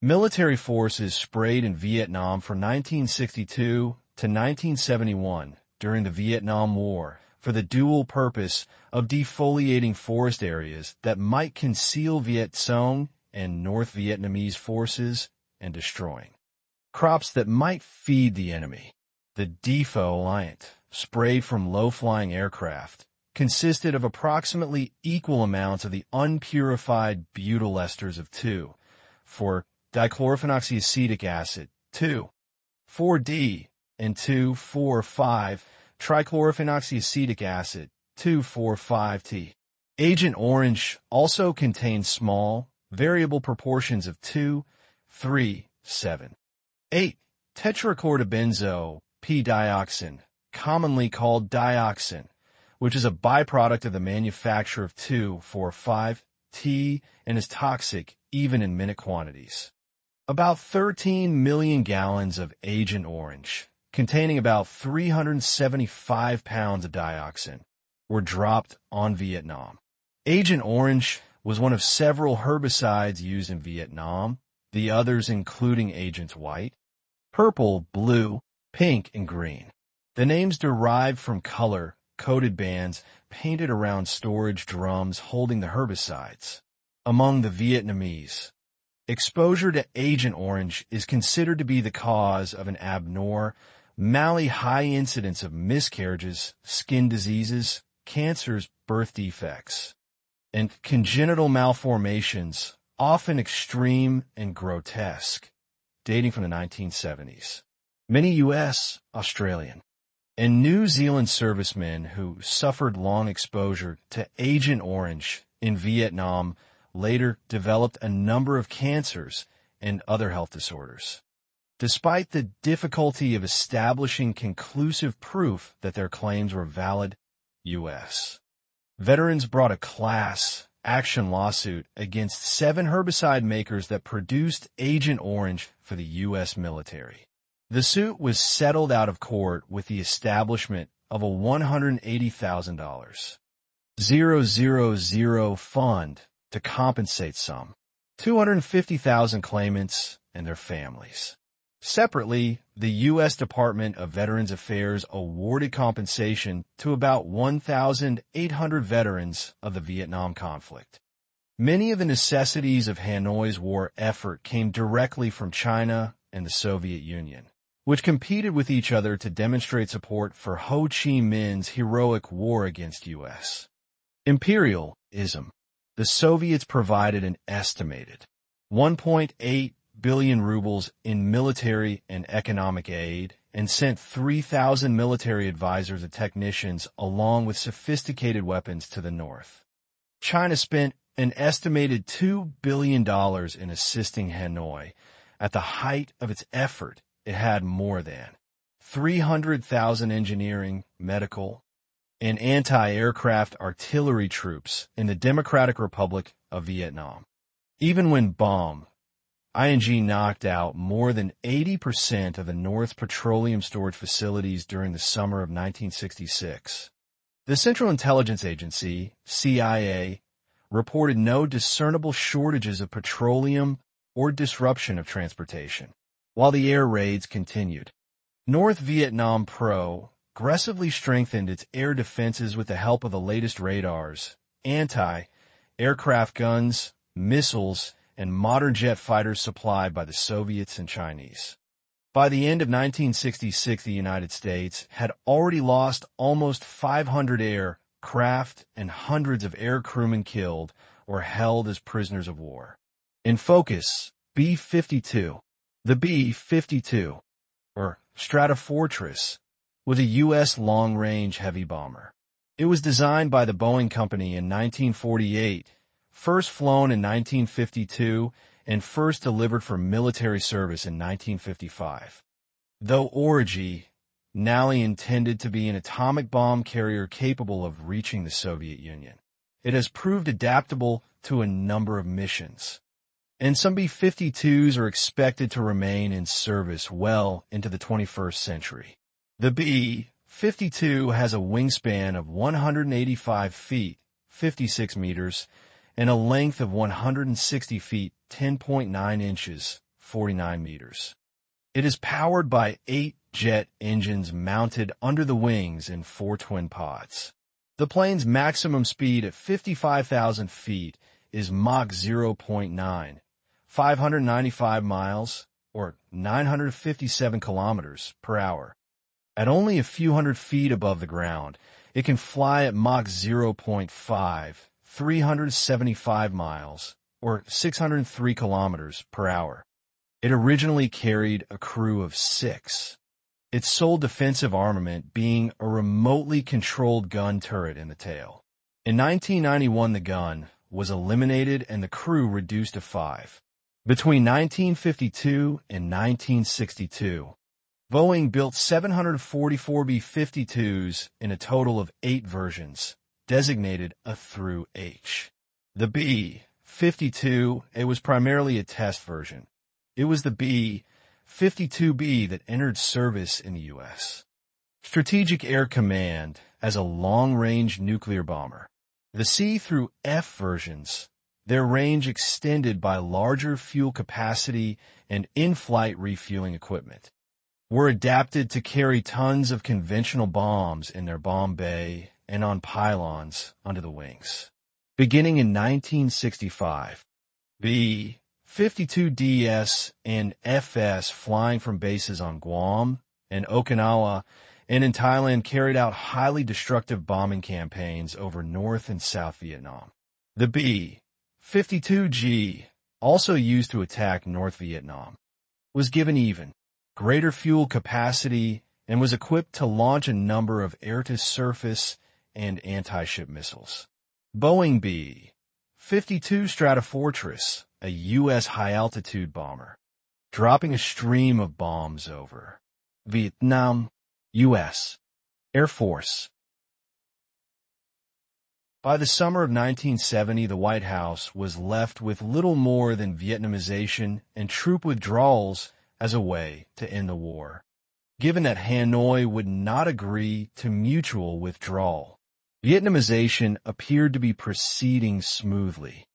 military forces sprayed in Vietnam from 1962 to 1971 during the Vietnam War for the dual purpose of defoliating forest areas that might conceal Viet Cong and North Vietnamese forces and destroying crops that might feed the enemy. The defoliant, sprayed from low-flying aircraft, consisted of approximately equal amounts of the unpurified butyl esters of 2,4-dichlorophenolacetoacetic acid, 2,4-D, and 2,4,5-trichlorophenoxyacetic acid, 2,4,5-T. Agent Orange also contains small, variable proportions of 2, 3, 7, 8 tetrachlorobenzo p-dioxin, commonly called dioxin, which is a byproduct of the manufacture of 2,4,5-T and is toxic even in minute quantities. About 13 million gallons of Agent Orange, containing about 375 pounds of dioxin, were dropped on Vietnam. Agent Orange was one of several herbicides used in Vietnam, the others including Agent White, purple, blue, pink, and green. The names derived from color-coded bands painted around storage drums holding the herbicides. Among the Vietnamese, exposure to Agent Orange is considered to be the cause of an abnormally high incidence of miscarriages, skin diseases, cancers, birth defects, and congenital malformations, often extreme and grotesque, dating from the 1970s. Many U.S., Australian, and New Zealand servicemen who suffered long exposure to Agent Orange in Vietnam later developed a number of cancers and other health disorders. Despite the difficulty of establishing conclusive proof that their claims were valid, U.S. veterans brought a class action lawsuit against 7 herbicide makers that produced Agent Orange for the U.S. military. The suit was settled out of court with the establishment of a $180,000 fund to compensate some 250,000 claimants and their families. Separately, the U.S. Department of Veterans Affairs awarded compensation to about 1,800 veterans of the Vietnam conflict. Many of the necessities of Hanoi's war effort came directly from China and the Soviet Union, which competed with each other to demonstrate support for Ho Chi Minh's heroic war against U.S. imperialism. The Soviets provided an estimated 1.8 billion rubles in military and economic aid and sent 3,000 military advisors and technicians along with sophisticated weapons to the north. China spent an estimated $2 billion in assisting Hanoi. At the height of its effort, it had more than 300,000 engineering, medical, and anti-aircraft artillery troops in the Democratic Republic of Vietnam. Even when bombed, ING knocked out more than 80% of the North's petroleum storage facilities during the summer of 1966. The Central Intelligence Agency, CIA, reported no discernible shortages of petroleum or disruption of transportation, while the air raids continued. North Vietnam aggressively strengthened its air defenses with the help of the latest radars, anti-aircraft guns, missiles, and modern jet fighters supplied by the Soviets and Chinese. By the end of 1966, the United States had already lost almost 500 aircraft and hundreds of air crewmen killed or held as prisoners of war. In focus, B-52. The B-52, or Stratofortress, was a U.S. long-range heavy bomber. It was designed by the Boeing Company in 1948, first flown in 1952, and first delivered for military service in 1955. Though originally intended to be an atomic bomb carrier capable of reaching the Soviet Union, it has proved adaptable to a number of missions. And some B-52s are expected to remain in service well into the 21st century. The B-52 has a wingspan of 185 feet, 56 meters, and a length of 160 feet, 10.9 inches, 49 meters. It is powered by 8 jet engines mounted under the wings in 4 twin pods. The plane's maximum speed at 55,000 feet is Mach 0.9, 595 miles, or 957 kilometers per hour. At only a few hundred feet above the ground, it can fly at Mach 0.5, 375 miles, or 603 kilometers per hour. It originally carried a crew of 6. Its sole defensive armament being a remotely controlled gun turret in the tail. In 1991, the gun was eliminated and the crew reduced to 5. Between 1952 and 1962, Boeing built 744 B-52s in a total of 8 versions, designated A through H. The B-52, it was primarily a test version. It was the B-52B that entered service in the U.S. Strategic Air Command as a long-range nuclear bomber. The C through F versions, their range extended by larger fuel capacity and in-flight refueling equipment, were adapted to carry tons of conventional bombs in their bomb bay and on pylons under the wings. Beginning in 1965, B-52DS and FS flying from bases on Guam and Okinawa and in Thailand carried out highly destructive bombing campaigns over North and South Vietnam. The B-52G, also used to attack North Vietnam, was given even greater fuel capacity and was equipped to launch a number of air-to-surface and anti-ship missiles. Boeing B-52 Stratofortress, a U.S. high-altitude bomber, dropping a stream of bombs over Vietnam, U.S. Air Force. By the summer of 1970, the White House was left with little more than Vietnamization and troop withdrawals as a way to end the war. Given that Hanoi would not agree to mutual withdrawal, Vietnamization appeared to be proceeding smoothly,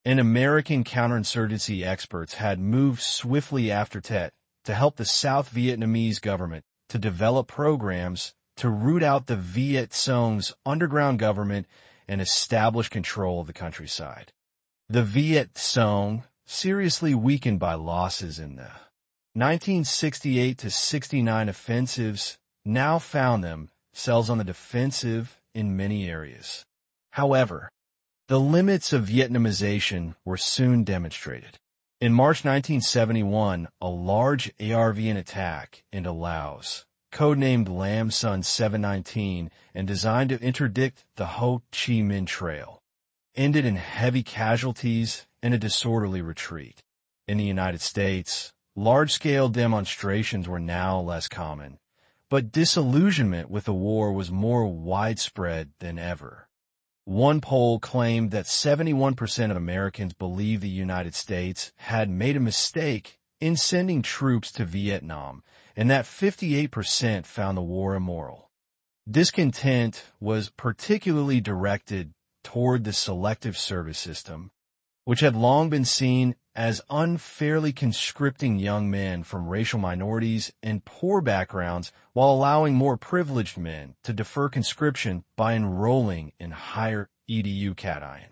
and American counterinsurgency experts had moved swiftly after Tet to help the South Vietnamese government to develop programs to root out the Viet Cong's underground government and establish control of the countryside. The Viet Cong, seriously weakened by losses in the 1968-69 offensives, now found themselves on the defensive in many areas. However, the limits of Vietnamization were soon demonstrated. In March 1971, a large ARVN attack into Laos, codenamed Lam Sun 719 and designed to interdict the Ho Chi Minh Trail, ended in heavy casualties and a disorderly retreat. In the United States, large-scale demonstrations were now less common, but disillusionment with the war was more widespread than ever. One poll claimed that 71% of Americans believed the United States had made a mistake in sending troops to Vietnam, and that 58% found the war immoral. Discontent was particularly directed toward the selective service system, which had long been seen as unfairly conscripting young men from racial minorities and poor backgrounds while allowing more privileged men to defer conscription by enrolling in higher EDU cation.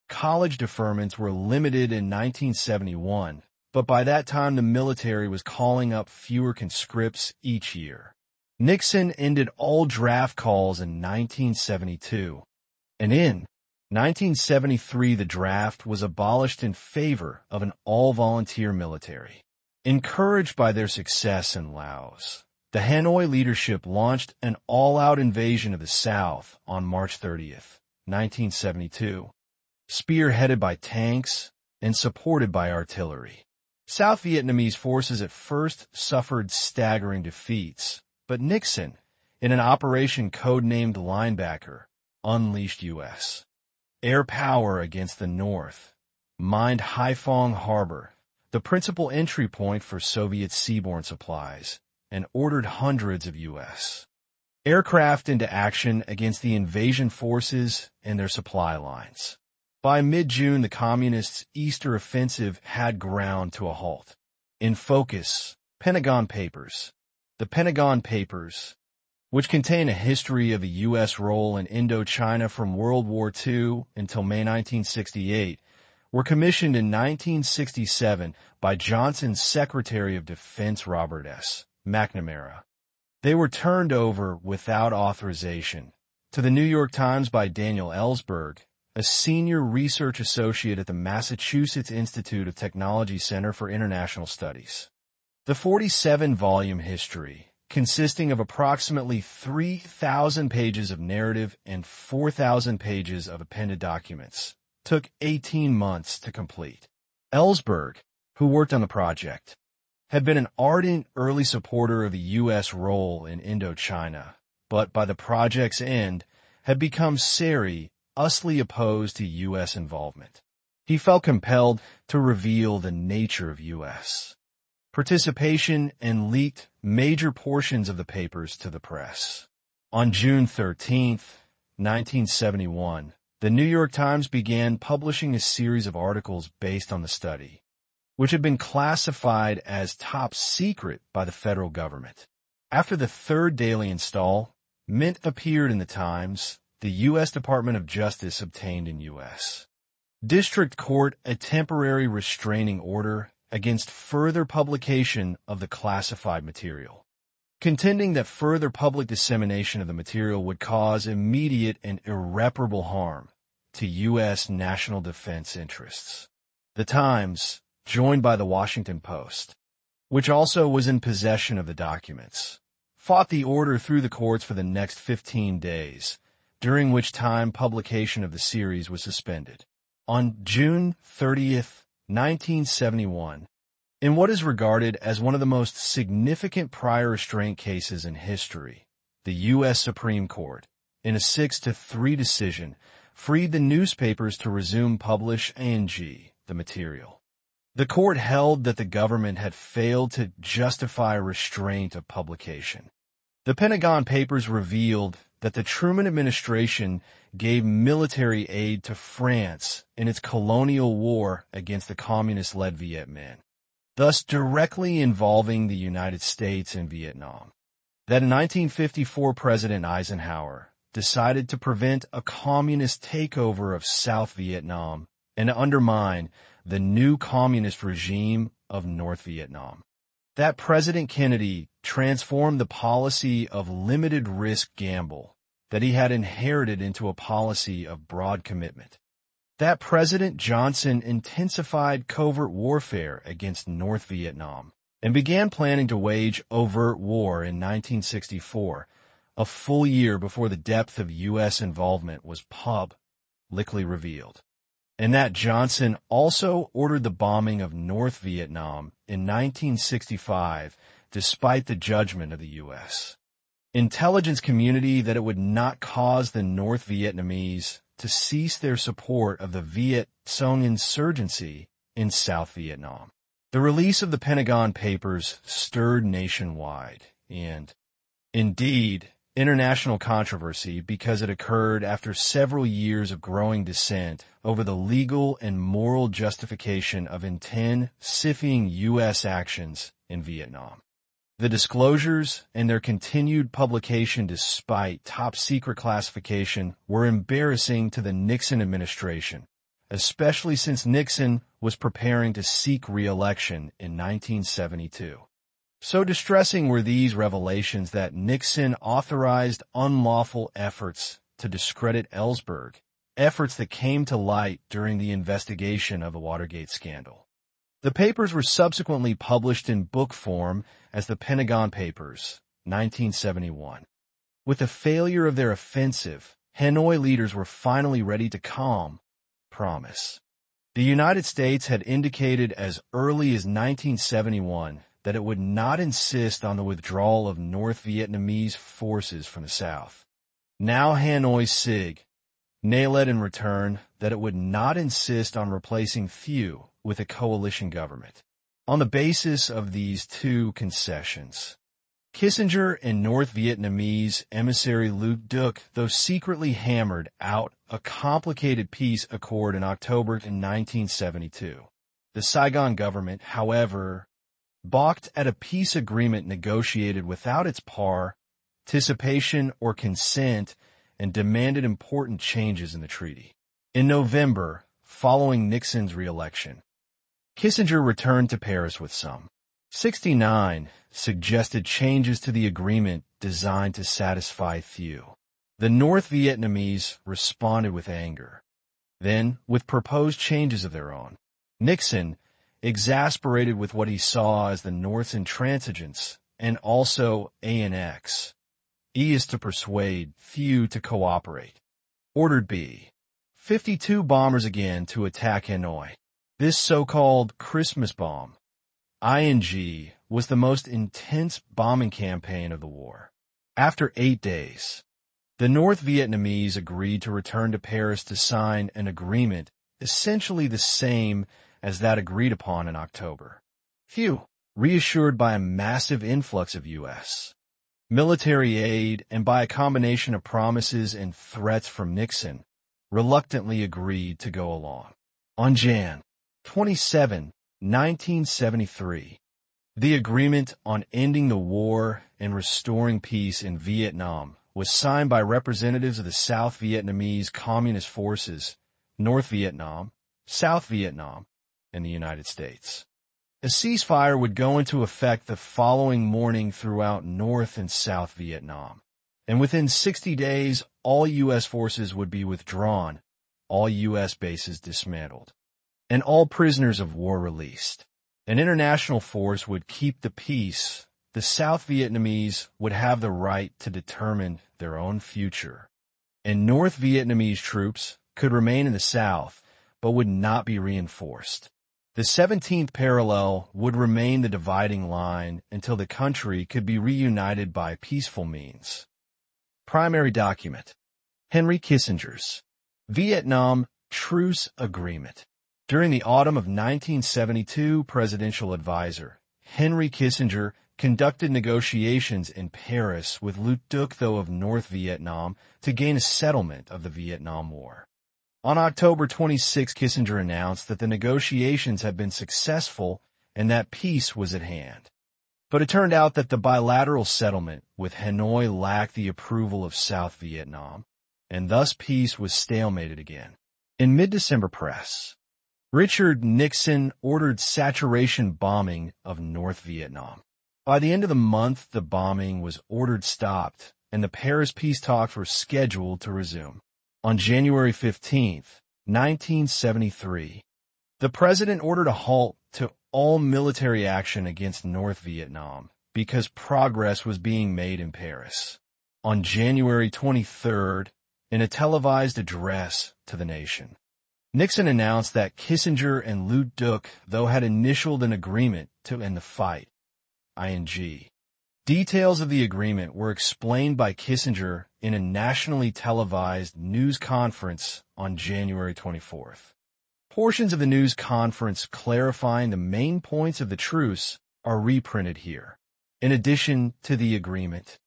College deferments were limited in 1971, but by that time the military was calling up fewer conscripts each year. Nixon ended all draft calls in 1972, and in 1973, the draft was abolished in favor of an all-volunteer military. Encouraged by their success in Laos, the Hanoi leadership launched an all-out invasion of the South on March 30th, 1972, spearheaded by tanks and supported by artillery. South Vietnamese forces at first suffered staggering defeats, but Nixon, in an operation codenamed Linebacker, unleashed U.S. air power against the North, mined Haiphong Harbor, the principal entry point for Soviet seaborne supplies, and ordered hundreds of U.S. aircraft into action against the invasion forces and their supply lines. By mid-June, the Communists' Easter offensive had ground to a halt. In focus, Pentagon Papers. The Pentagon Papers, which contain a history of the U.S. role in Indochina from World War II until May 1968, were commissioned in 1967 by Johnson's Secretary of Defense Robert S. McNamara. They were turned over without authorization to the New York Times by Daniel Ellsberg, a senior research associate at the Massachusetts Institute of Technology Center for International Studies. The 47-volume history, consisting of approximately 3,000 pages of narrative and 4,000 pages of appended documents, took 18 months to complete. Ellsberg, who worked on the project, had been an ardent early supporter of the U.S. role in Indochina, but by the project's end had become seriously opposed to U.S. involvement. He felt compelled to reveal the nature of U.S. participation and leaked major portions of the papers to the press. On June 13, 1971, the New York Times began publishing a series of articles based on the study, which had been classified as top secret by the federal government. After the third daily install, Mint appeared in the Times, the U.S. Department of Justice obtained in U.S. District Court a temporary restraining order against further publication of the classified material, contending that further public dissemination of the material would cause immediate and irreparable harm to U.S. national defense interests. The Times, joined by the Washington Post, which also was in possession of the documents, fought the order through the courts for the next 15 days, during which time publication of the series was suspended. On June 30th, 1971, in what is regarded as one of the most significant prior restraint cases in history, the U.S. Supreme Court, in a 6-3 decision, freed the newspapers to resume publish the material. The court held that the government had failed to justify restraint of publication. The Pentagon Papers revealed that the Truman administration gave military aid to France in its colonial war against the communist-led Viet Minh, thus directly involving the United States in Vietnam. That in 1954 President Eisenhower decided to prevent a communist takeover of South Vietnam and to undermine the new communist regime of North Vietnam. That President Kennedy transformed the policy of limited risk gamble that he had inherited into a policy of broad commitment. that President Johnson intensified covert warfare against North Vietnam and began planning to wage overt war in 1964, a full year before the depth of U.S. involvement was publicly revealed, and that Johnson also ordered the bombing of North Vietnam in 1965, despite the judgment of the U.S. intelligence community that it would not cause the North Vietnamese to cease their support of the Viet Cong insurgency in South Vietnam. The release of the Pentagon Papers stirred nationwide and, indeed, international controversy because it occurred after several years of growing dissent over the legal and moral justification of intensifying U.S. actions in Vietnam. The disclosures and their continued publication despite top-secret classification were embarrassing to the Nixon administration, especially since Nixon was preparing to seek re-election in 1972. So distressing were these revelations that Nixon authorized unlawful efforts to discredit Ellsberg, efforts that came to light during the investigation of the Watergate scandal. The papers were subsequently published in book form as the Pentagon Papers, 1971. With the failure of their offensive, Hanoi leaders were finally ready to calm promise. The United States had indicated as early as 1971 that it would not insist on the withdrawal of North Vietnamese forces from the South. Now Hanoi nailed in return that it would not insist on replacing Thieu with a coalition government. On the basis of these two concessions, Kissinger and North Vietnamese emissary Lu Duc, though secretly hammered out a complicated peace accord in October in 1972. The Saigon government, however, balked at a peace agreement negotiated without its participation or consent and demanded important changes in the treaty. In November, following Nixon's re-election, Kissinger returned to Paris with some 69 suggested changes to the agreement designed to satisfy Thieu. The North Vietnamese responded with anger, then with proposed changes of their own. Nixon, exasperated with what he saw as the North's intransigence and also ANX, is to persuade Thieu to cooperate, ordered B-52 bombers again to attack Hanoi. This so-called Christmas bomb, ING, was the most intense bombing campaign of the war. After 8 days, the North Vietnamese agreed to return to Paris to sign an agreement essentially the same as that agreed upon in October. Thieu, reassured by a massive influx of U.S. military aid and by a combination of promises and threats from Nixon, reluctantly agreed to go along. On Jan 27, 1973, the agreement on ending the war and restoring peace in Vietnam was signed by representatives of the South Vietnamese Communist Forces, North Vietnam, South Vietnam, and the United States. A ceasefire would go into effect the following morning throughout North and South Vietnam, and within 60 days, all U.S. forces would be withdrawn, all U.S. bases dismantled, and all prisoners of war released. An international force would keep the peace. The South Vietnamese would have the right to determine their own future, and North Vietnamese troops could remain in the South, but would not be reinforced. The 17th parallel would remain the dividing line until the country could be reunited by peaceful means. Primary document: Henry Kissinger's Vietnam Truce Agreement. During the autumn of 1972, presidential advisor Henry Kissinger conducted negotiations in Paris with Lu Duc of North Vietnam to gain a settlement of the Vietnam War. On October 26, Kissinger announced that the negotiations had been successful and that peace was at hand. But it turned out that the bilateral settlement with Hanoi lacked the approval of South Vietnam, and thus peace was stalemated again. In mid-December press, Richard Nixon ordered saturation bombing of North Vietnam. By the end of the month, the bombing was ordered stopped, and the Paris peace talks were scheduled to resume. On January 15th, 1973. The president ordered a halt to all military action against North Vietnam because progress was being made in Paris. On January 23rd, in a televised address to the nation, Nixon announced that Kissinger and Lou Duc, though, had initialed an agreement to end the fight, ing. Details of the agreement were explained by Kissinger in a nationally televised news conference on January 24th. Portions of the news conference clarifying the main points of the truce are reprinted here. In addition to the agreement,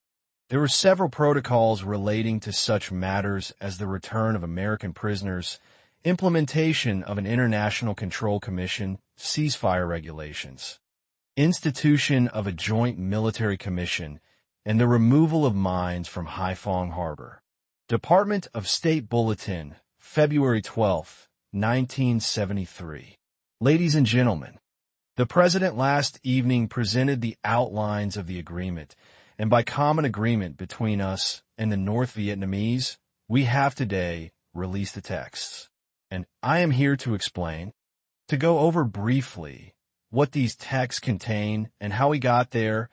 there were several protocols relating to such matters as the return of American prisoners, implementation of an International Control Commission, ceasefire regulations, institution of a joint military commission, and the removal of mines from Haiphong Harbor. Department of State Bulletin, February 12, 1973. Ladies and gentlemen, the President last evening presented the outlines of the agreement, and by common agreement between us and the North Vietnamese, we have today released the texts. And I am here to explain, to go over briefly what these texts contain and how we got there,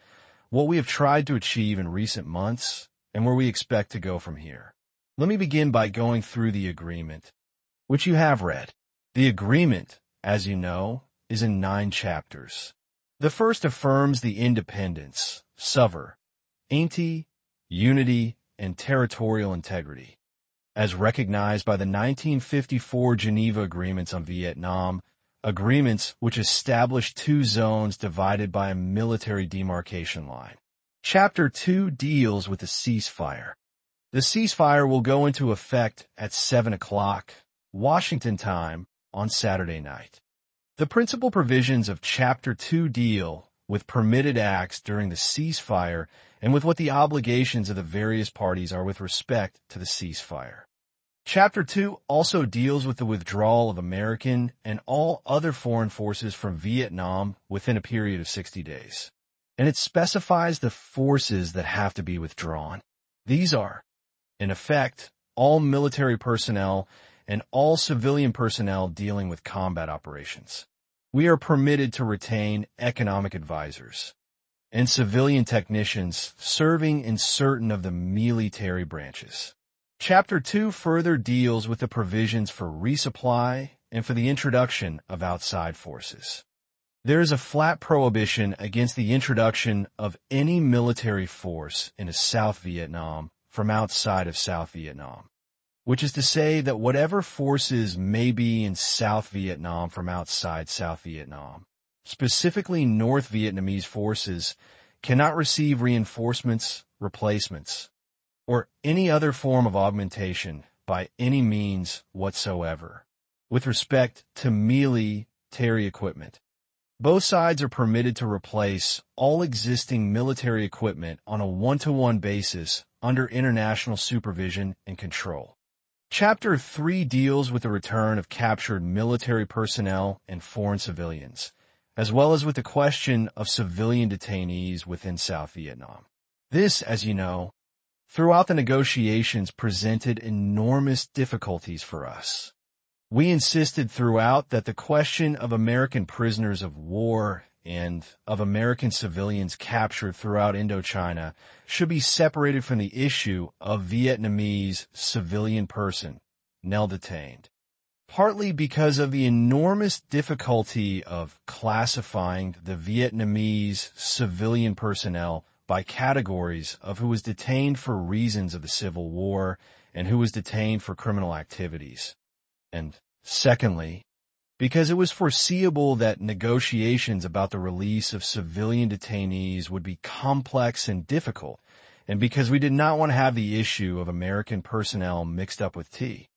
what we have tried to achieve in recent months, and where we expect to go from here. Let me begin by going through the agreement, which you have read. The agreement, as you know, is in 9 chapters. The first affirms the independence, sovereignty, unity, and territorial integrity, as recognized by the 1954 Geneva Agreements on Vietnam, agreements which established 2 zones divided by a military demarcation line. Chapter 2 deals with the ceasefire. The ceasefire will go into effect at 7 o'clock, Washington time, on Saturday night. The principal provisions of Chapter 2 deal with permitted acts during the ceasefire and with what the obligations of the various parties are with respect to the ceasefire. Chapter 2 also deals with the withdrawal of American and all other foreign forces from Vietnam within a period of 60 days. And it specifies the forces that have to be withdrawn. These are, in effect, all military personnel and all civilian personnel dealing with combat operations. We are permitted to retain economic advisors and civilian technicians serving in certain of the military branches. Chapter 2 further deals with the provisions for resupply and for the introduction of outside forces. There is a flat prohibition against the introduction of any military force into South Vietnam from outside of South Vietnam, which is to say that whatever forces may be in South Vietnam from outside South Vietnam, specifically North Vietnamese forces, cannot receive reinforcements, replacements, or any other form of augmentation by any means whatsoever. With respect to military equipment, both sides are permitted to replace all existing military equipment on a one-to-one basis under international supervision and control. Chapter 3 deals with the return of captured military personnel and foreign civilians, as well as with the question of civilian detainees within South Vietnam. This, as you know, throughout the negotiations presented enormous difficulties for us. We insisted throughout that the question of American prisoners of war and of American civilians captured throughout Indochina should be separated from the issue of Vietnamese civilian person, detained, partly because of the enormous difficulty of classifying the Vietnamese civilian personnel by categories of who was detained for reasons of the Civil War and who was detained for criminal activities. And secondly, because it was foreseeable that negotiations about the release of civilian detainees would be complex and difficult, and because we did not want to have the issue of American personnel mixed up with the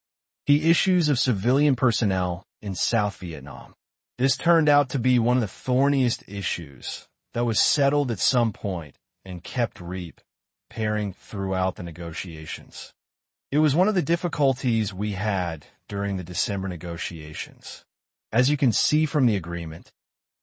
issues of civilian personnel in South Vietnam. This turned out to be one of the thorniest issues that was settled at some point and kept repairing throughout the negotiations. It was one of the difficulties we had during the December negotiations. As you can see from the agreement,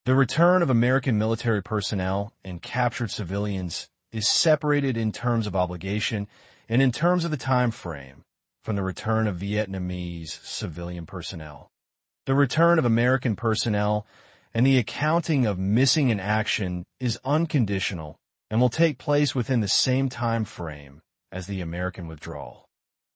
the return of American military personnel and captured civilians is separated in terms of obligation and in terms of the time frame from the return of Vietnamese civilian personnel. The return of American personnel and the accounting of missing in action is unconditional and will take place within the same time frame as the American withdrawal.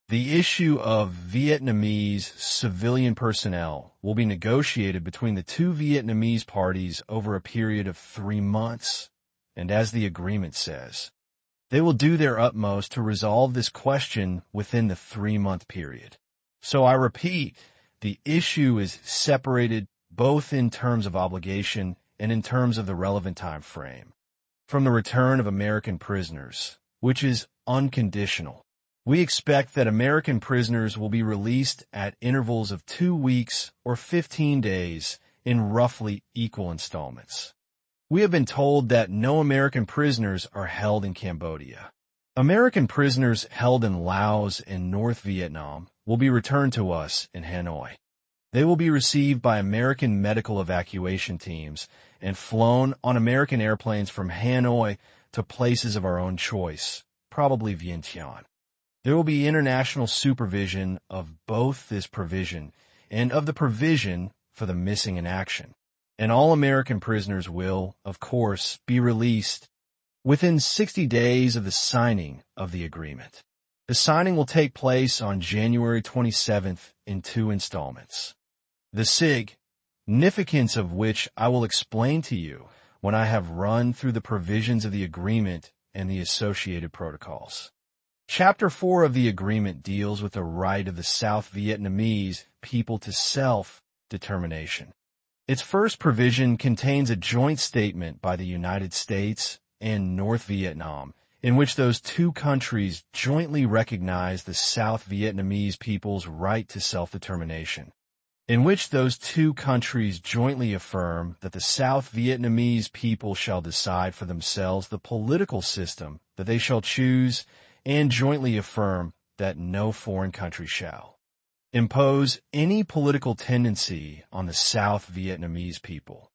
The issue of Vietnamese civilian personnel will be negotiated between the two Vietnamese parties over a period of 3 months, and as the agreement says, they will do their utmost to resolve this question within the 3-month period. So I repeat, the issue is separated both in terms of obligation and in terms of the relevant time frame. From the return of American prisoners, which is unconditional, we expect that American prisoners will be released at intervals of 2 weeks or 15 days in roughly equal installments. We have been told that no American prisoners are held in Cambodia. American prisoners held in Laos and North Vietnam will be returned to us in Hanoi. They will be received by American medical evacuation teams and flown on American airplanes from Hanoi to places of our own choice, probably Vientiane. There will be international supervision of both this provision and of the provision for the missing in action. And all American prisoners will, of course, be released within 60 days of the signing of the agreement. The signing will take place on January 27th in 2 installments. The significance of which I will explain to you when I have run through the provisions of the agreement and the associated protocols. Chapter 4 of the agreement deals with the right of the South Vietnamese people to self-determination. Its first provision contains a joint statement by the United States and North Vietnam, in which those two countries jointly recognize the South Vietnamese people's right to self-determination, in which those two countries jointly affirm that the South Vietnamese people shall decide for themselves the political system that they shall choose, and jointly affirm that no foreign country shall impose any political tendency on the South Vietnamese people.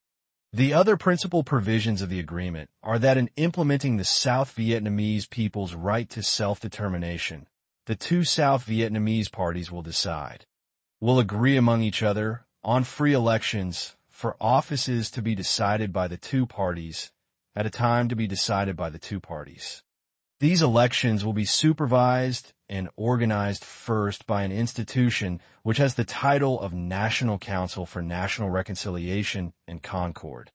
The other principal provisions of the agreement are that in implementing the South Vietnamese people's right to self-determination, the two South Vietnamese parties will agree among each other on free elections for offices to be decided by the two parties at a time to be decided by the two parties. These elections will be supervised and organized first by an institution which has the title of National Council for National Reconciliation and Concord,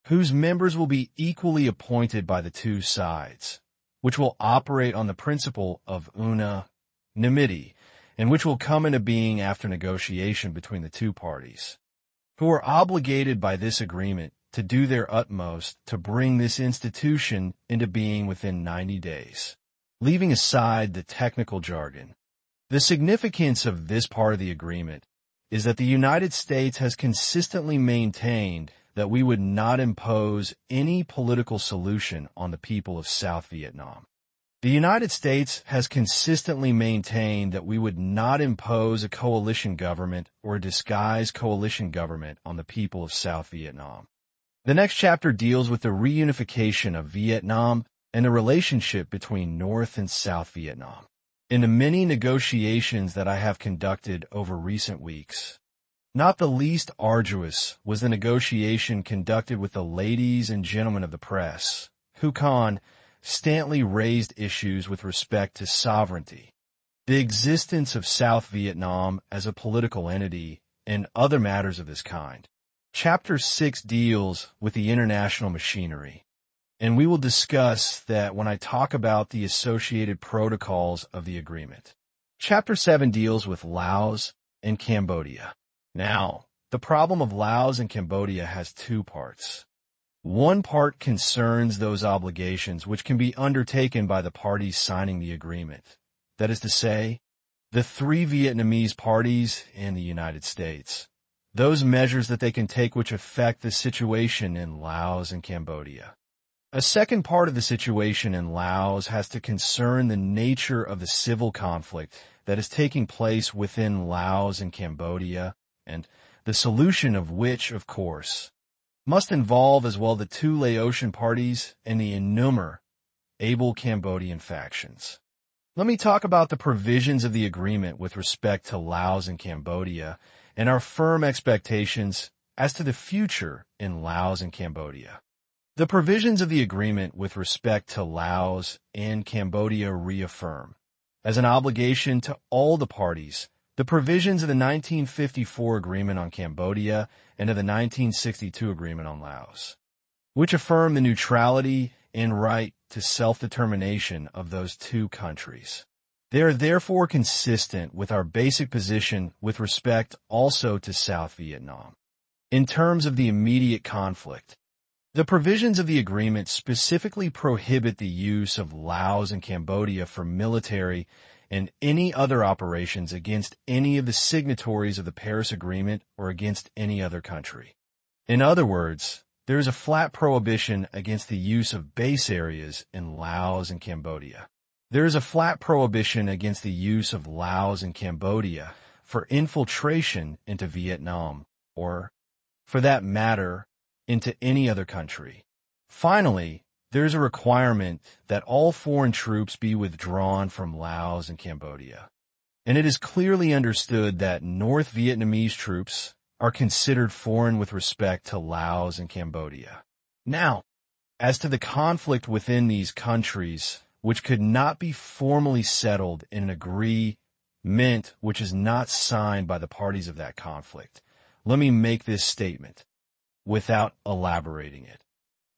whose members will be equally appointed by the two sides, which will operate on the principle of unanimity, and which will come into being after negotiation between the two parties, who are obligated by this agreement to do their utmost to bring this institution into being within 90 days. Leaving aside the technical jargon, the significance of this part of the agreement is that the United States has consistently maintained that we would not impose any political solution on the people of South Vietnam. The United States has consistently maintained that we would not impose a coalition government or a disguised coalition government on the people of South Vietnam. The next chapter deals with the reunification of Vietnam and the relationship between North and South Vietnam. In the many negotiations that I have conducted over recent weeks, not the least arduous was the negotiation conducted with the ladies and gentlemen of the press, who constantly raised issues with respect to sovereignty, the existence of South Vietnam as a political entity, and other matters of this kind. Chapter 6 deals with the international machinery, and we will discuss that when I talk about the associated protocols of the agreement. Chapter 7 deals with Laos and Cambodia. Now, the problem of Laos and Cambodia has 2 parts. One part concerns those obligations which can be undertaken by the parties signing the agreement. That is to say, the 3 Vietnamese parties and the United States. Those measures that they can take which affect the situation in Laos and Cambodia. A second part of the situation in Laos has to concern the nature of the civil conflict that is taking place within Laos and Cambodia, and the solution of which, of course, must involve as well the 2 Laotian parties and the innumerable Cambodian factions. Let me talk about the provisions of the agreement with respect to Laos and Cambodia and our firm expectations as to the future in Laos and Cambodia. The provisions of the agreement with respect to Laos and Cambodia reaffirm, as an obligation to all the parties, the provisions of the 1954 Agreement on Cambodia and of the 1962 Agreement on Laos, which affirm the neutrality and right to self-determination of those two countries. They are therefore consistent with our basic position with respect also to South Vietnam. In terms of the immediate conflict, the provisions of the agreement specifically prohibit the use of Laos and Cambodia for military and any other operations against any of the signatories of the Paris Agreement or against any other country. In other words, there is a flat prohibition against the use of base areas in Laos and Cambodia. There is a flat prohibition against the use of Laos and Cambodia for infiltration into Vietnam or, for that matter, into any other country. Finally, there is a requirement that all foreign troops be withdrawn from Laos and Cambodia. And it is clearly understood that North Vietnamese troops are considered foreign with respect to Laos and Cambodia. Now, as to the conflict within these countries, which could not be formally settled in an agreement which is not signed by the parties of that conflict, let me make this statement without elaborating it.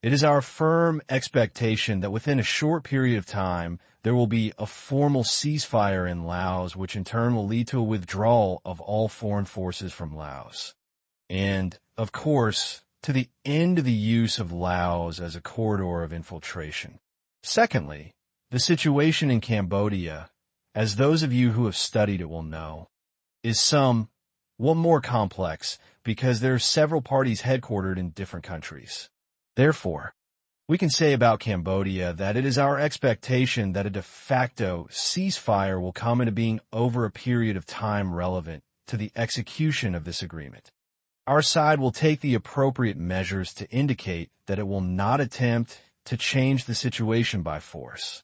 It is our firm expectation that within a short period of time, there will be a formal ceasefire in Laos, which in turn will lead to a withdrawal of all foreign forces from Laos. And, of course, to the end of the use of Laos as a corridor of infiltration. Secondly, the situation in Cambodia, as those of you who have studied it will know, is more complex because there are several parties headquartered in different countries. Therefore, we can say about Cambodia that it is our expectation that a de facto ceasefire will come into being over a period of time relevant to the execution of this agreement. Our side will take the appropriate measures to indicate that it will not attempt to change the situation by force.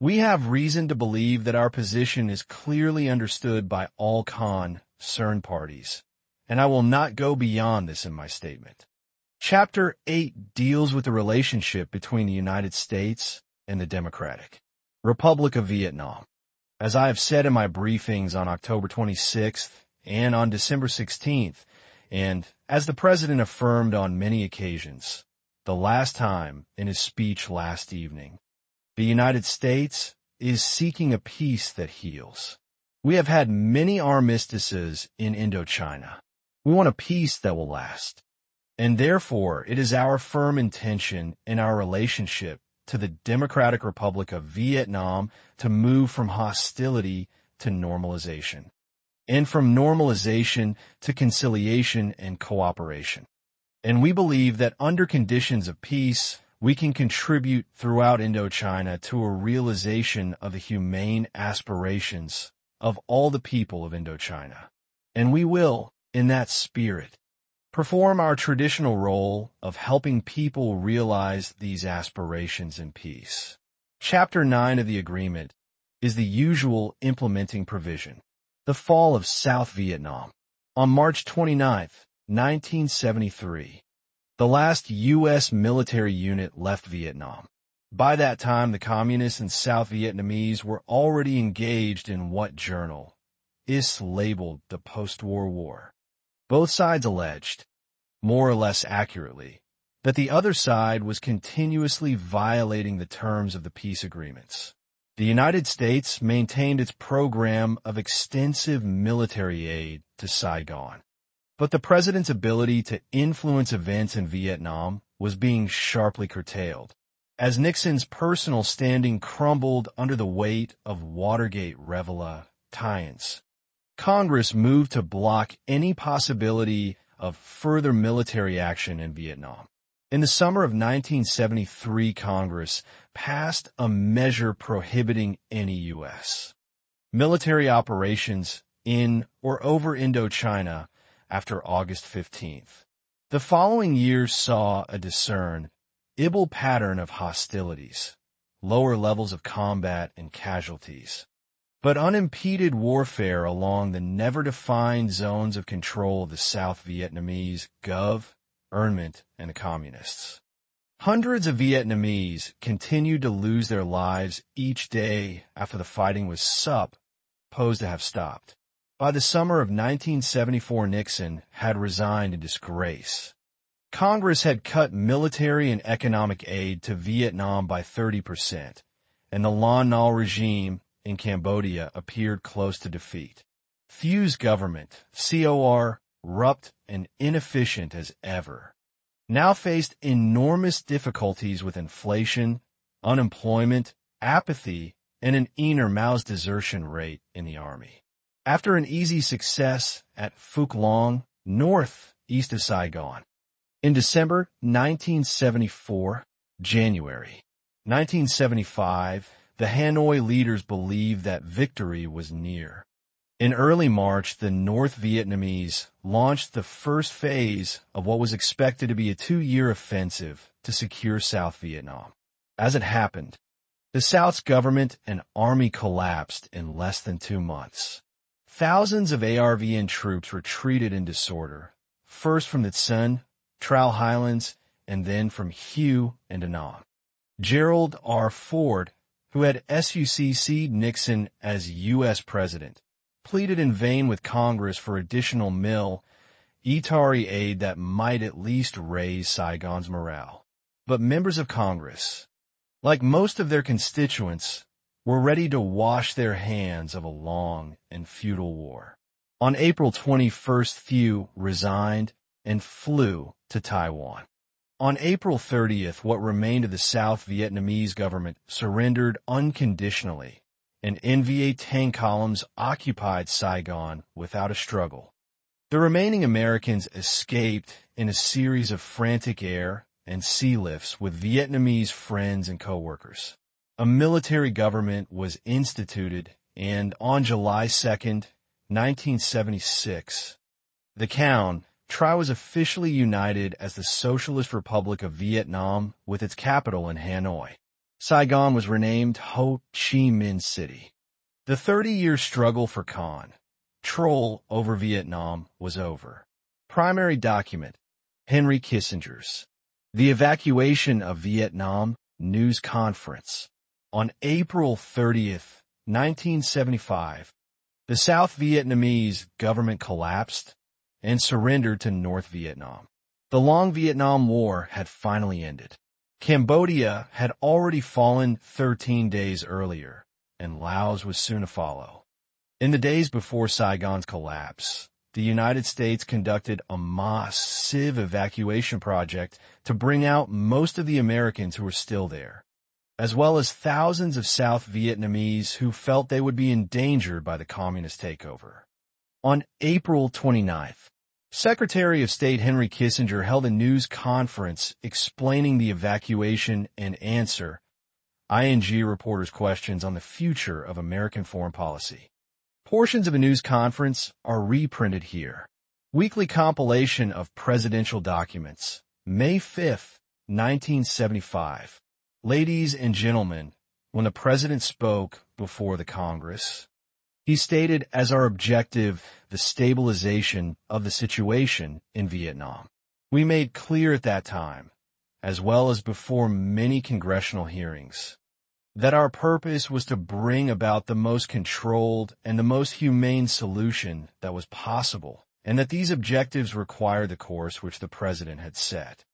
We have reason to believe that our position is clearly understood by all concerned parties, and I will not go beyond this in my statement. Chapter 8 deals with the relationship between the United States and the Democratic Republic of Vietnam. As I have said in my briefings on October 26th and on December 16th, and as the President affirmed on many occasions, the last time in his speech last evening, the United States is seeking a peace that heals. We have had many armistices in Indochina. We want a peace that will last. And therefore, it is our firm intention in our relationship to the Democratic Republic of Vietnam to move from hostility to normalization, and from normalization to conciliation and cooperation. And we believe that under conditions of peace, we can contribute throughout Indochina to a realization of the humane aspirations of all the people of Indochina. And we will, in that spirit, perform our traditional role of helping people realize these aspirations in peace. Chapter 9 of the agreement is the usual implementing provision. The fall of South Vietnam. On March 29, 1973, the last U.S. military unit left Vietnam. By that time, the Communists and South Vietnamese were already engaged in what journal is labeled the post-war war. Both sides alleged, more or less accurately, that the other side was continuously violating the terms of the peace agreements. The United States maintained its program of extensive military aid to Saigon, but the president's ability to influence events in Vietnam was being sharply curtailed, as Nixon's personal standing crumbled under the weight of Watergate revelations. Congress moved to block any possibility of further military action in Vietnam. In the summer of 1973, Congress passed a measure prohibiting any U.S. military operations in or over Indochina after August 15th. The following years saw a discerned Ebook pattern of hostilities, lower levels of combat and casualties. But unimpeded warfare along the never-defined zones of control of the South Vietnamese Gov, Ernment, and the Communists. Hundreds of Vietnamese continued to lose their lives each day after the fighting was supposed to have stopped. By the summer of 1974, Nixon had resigned in disgrace. Congress had cut military and economic aid to Vietnam by 30%, and the Lon Nol regime in Cambodia appeared close to defeat. Thieu's government, corrupt and inefficient as ever, now faced enormous difficulties with inflation, unemployment, apathy, and an enormous desertion rate in the army. After an easy success at Phuc Long, northeast of Saigon, in December 1974, January 1975, the Hanoi leaders believed that victory was near. In early March, the North Vietnamese launched the first phase of what was expected to be a 2-year offensive to secure South Vietnam. As it happened, the South's government and army collapsed in less than 2 months. Thousands of ARVN troops retreated in disorder, first from the Son, Trao Highlands, and then from Hue and Da Nang. Gerald R. Ford, who had succeeded Nixon as U.S. President, pleaded in vain with Congress for additional military aid that might at least raise Saigon's morale. But members of Congress, like most of their constituents, were ready to wash their hands of a long and futile war. On April 21st, Thieu resigned and flew to Taiwan. On April 30th, what remained of the South Vietnamese government surrendered unconditionally, and NVA tank columns occupied Saigon without a struggle. The remaining Americans escaped in a series of frantic air and sea lifts with Vietnamese friends and co-workers. A military government was instituted, and on July 2nd, 1976, the CAN, Tri was officially united as the Socialist Republic of Vietnam with its capital in Hanoi. Saigon was renamed Ho Chi Minh City. The 30-year struggle for control over Vietnam was over. Primary document, Henry Kissinger's The Evacuation of Vietnam News Conference. On April 30th, 1975, the South Vietnamese government collapsed and surrendered to North Vietnam. The long Vietnam War had finally ended. Cambodia had already fallen 13 days earlier, and Laos was soon to follow. In the days before Saigon's collapse, the United States conducted a massive evacuation project to bring out most of the Americans who were still there, as well as thousands of South Vietnamese who felt they would be endangered by the communist takeover. On April 29th, Secretary of State Henry Kissinger held a news conference explaining the evacuation and answer ING reporters' questions on the future of American foreign policy. Portions of a news conference are reprinted here. Weekly compilation of presidential documents, May 5th, 1975. Ladies and gentlemen, when the President spoke before the Congress, he stated as our objective the stabilization of the situation in Vietnam. We made clear at that time, as well as before many congressional hearings, that our purpose was to bring about the most controlled and the most humane solution that was possible, and that these objectives required the course which the President had set.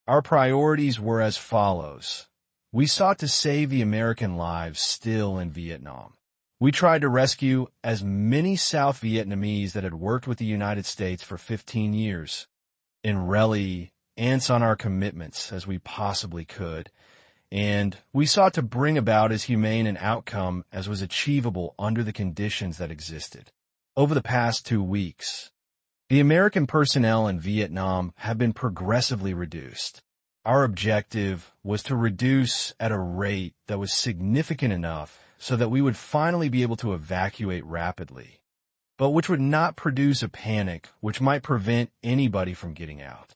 Our priorities were as follows. We sought to save the American lives still in Vietnam. We tried to rescue as many South Vietnamese that had worked with the United States for 15 years in reliance on our commitments as we possibly could, and we sought to bring about as humane an outcome as was achievable under the conditions that existed. Over the past 2 weeks, the American personnel in Vietnam have been progressively reduced. Our objective was to reduce at a rate that was significant enough so that we would finally be able to evacuate rapidly, but which would not produce a panic which might prevent anybody from getting out.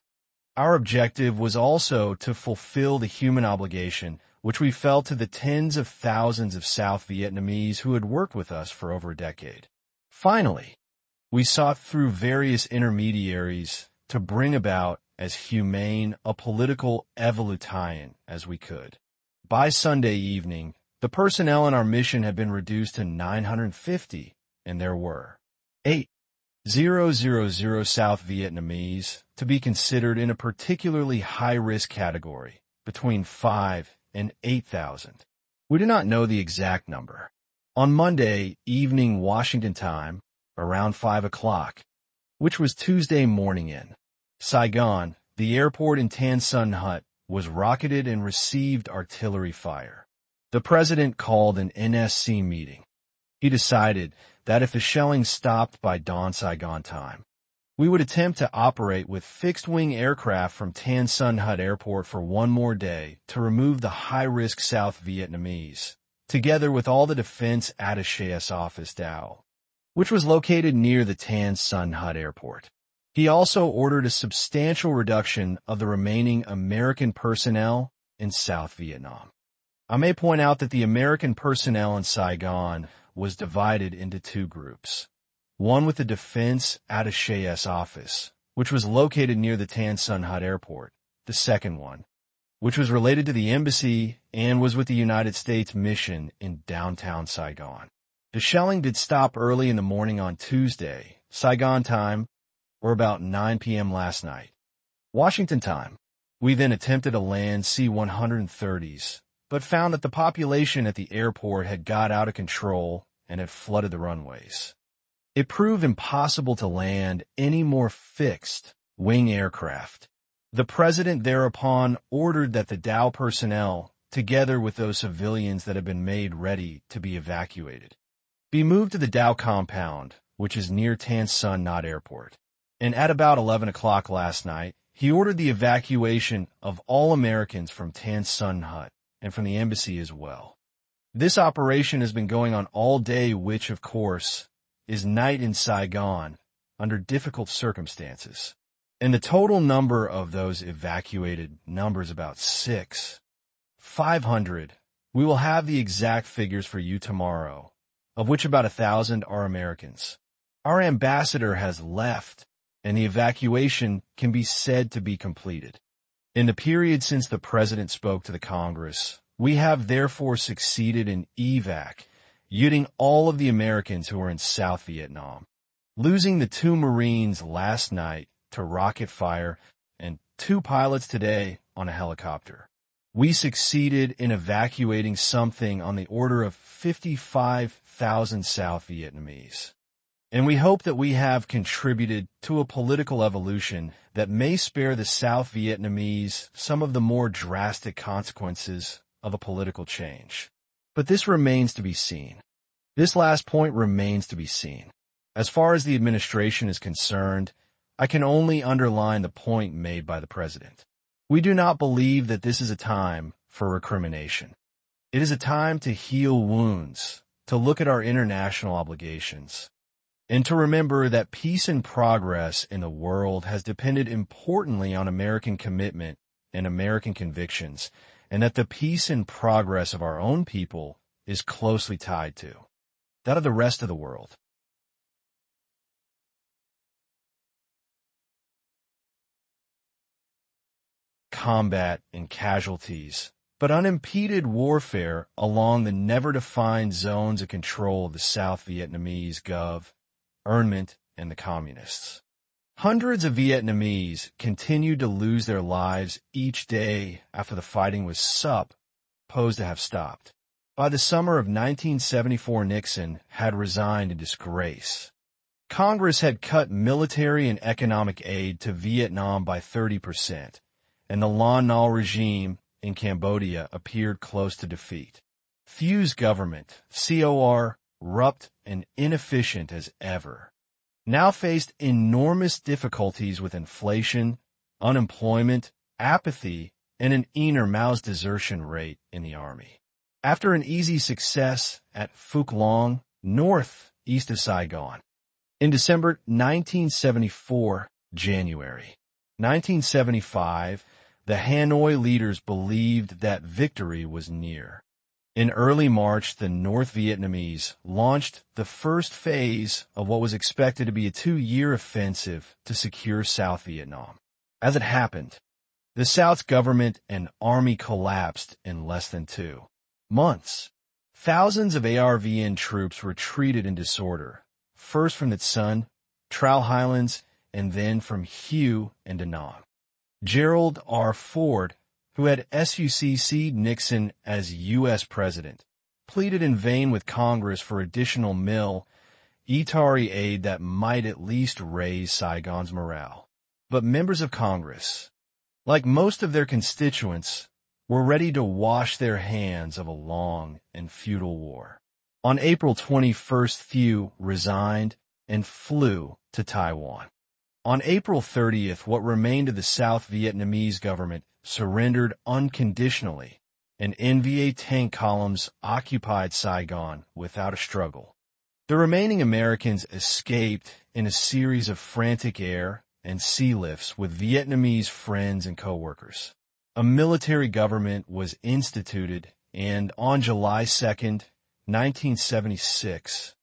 Our objective was also to fulfill the human obligation which we felt to the tens of thousands of South Vietnamese who had worked with us for over a decade. Finally, we sought through various intermediaries to bring about as humane a political evolution as we could. By Sunday evening, the personnel in our mission had been reduced to 950, and there were 8,000 South Vietnamese to be considered in a particularly high-risk category, between 5 and 8,000. We do not know the exact number. On Monday evening Washington time, around 5 o'clock, which was Tuesday morning in Saigon, the airport in Tan Son Hut was rocketed and received artillery fire. The president called an NSC meeting. He decided that if the shelling stopped by dawn Saigon time, we would attempt to operate with fixed-wing aircraft from Tan Son Hut Airport for one more day to remove the high-risk South Vietnamese, together with all the defense attaché's office Dao, which was located near the Tan Son Hut Airport. He also ordered a substantial reduction of the remaining American personnel in South Vietnam. I may point out that the American personnel in Saigon was divided into two groups. One with the defense attaché's office, which was located near the Tan Son Hut Airport. The second one, which was related to the embassy and was with the United States mission in downtown Saigon. The shelling did stop early in the morning on Tuesday, Saigon time, or about 9 p.m. last night. Washington time. We then attempted to land C-130s, but found that the population at the airport had got out of control and had flooded the runways. It proved impossible to land any more fixed-wing aircraft. The president thereupon ordered that the Dao personnel, together with those civilians that had been made ready to be evacuated, be moved to the Dao compound, which is near Tan Son Nhut Airport. And at about 11 o'clock last night, he ordered the evacuation of all Americans from Tan Son Nhut and from the embassy as well. This operation has been going on all day, which, of course, is night in Saigon under difficult circumstances. And the total number of those evacuated numbers about 500. We will have the exact figures for you tomorrow, of which about 1,000 are Americans. Our ambassador has left, and the evacuation can be said to be completed. In the period since the President spoke to the Congress, we have therefore succeeded in evacuating all of the Americans who are in South Vietnam, losing the 2 Marines last night to rocket fire and 2 pilots today on a helicopter. We succeeded in evacuating something on the order of 55,000 South Vietnamese. And we hope that we have contributed to a political evolution that may spare the South Vietnamese some of the more drastic consequences of a political change. But this remains to be seen. This last point remains to be seen. As far as the administration is concerned, I can only underline the point made by the President. We do not believe that this is a time for recrimination. It is a time to heal wounds, to look at our international obligations, and to remember that peace and progress in the world has depended importantly on American commitment and American convictions, and that the peace and progress of our own people is closely tied to that of the rest of the world. Combat and casualties, but unimpeded warfare along the never-defined zones of control of the South Vietnamese government and the Communists. Hundreds of Vietnamese continued to lose their lives each day after the fighting was supposed to have stopped. By the summer of 1974, Nixon had resigned in disgrace. Congress had cut military and economic aid to Vietnam by 30%, and the Lon Nol regime in Cambodia appeared close to defeat. Thew's government, corrupt and inefficient as ever, now faced enormous difficulties with inflation, unemployment, apathy, and an enormous desertion rate in the army. After an easy success at Phuc Long, northeast of Saigon, in December 1974, January 1975, the Hanoi leaders believed that victory was near. In early March, the North Vietnamese launched the first phase of what was expected to be a 2-year offensive to secure South Vietnam. As it happened, the South's government and army collapsed in less than 2 months. Thousands of ARVN troops retreated in disorder, first from the Son, Trout Highlands, and then from Hue and Da Nang. Gerald R. Ford, who had succeeded Nixon as U.S. President, pleaded in vain with Congress for additional military aid that might at least raise Saigon's morale. But members of Congress, like most of their constituents, were ready to wash their hands of a long and futile war. On April 21st, Thieu resigned and flew to Taiwan. On April 30th, what remained of the South Vietnamese government surrendered unconditionally, and NVA tank columns occupied Saigon without a struggle. The remaining Americans escaped in a series of frantic air and sea lifts with Vietnamese friends and co-workers. A military government was instituted, and on July 2, 1976,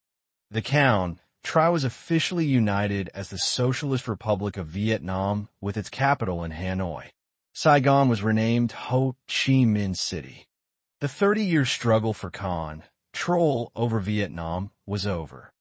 the Count Tri was officially united as the Socialist Republic of Vietnam with its capital in Hanoi. Saigon was renamed Ho Chi Minh City. The 30-year struggle for control over Vietnam was over.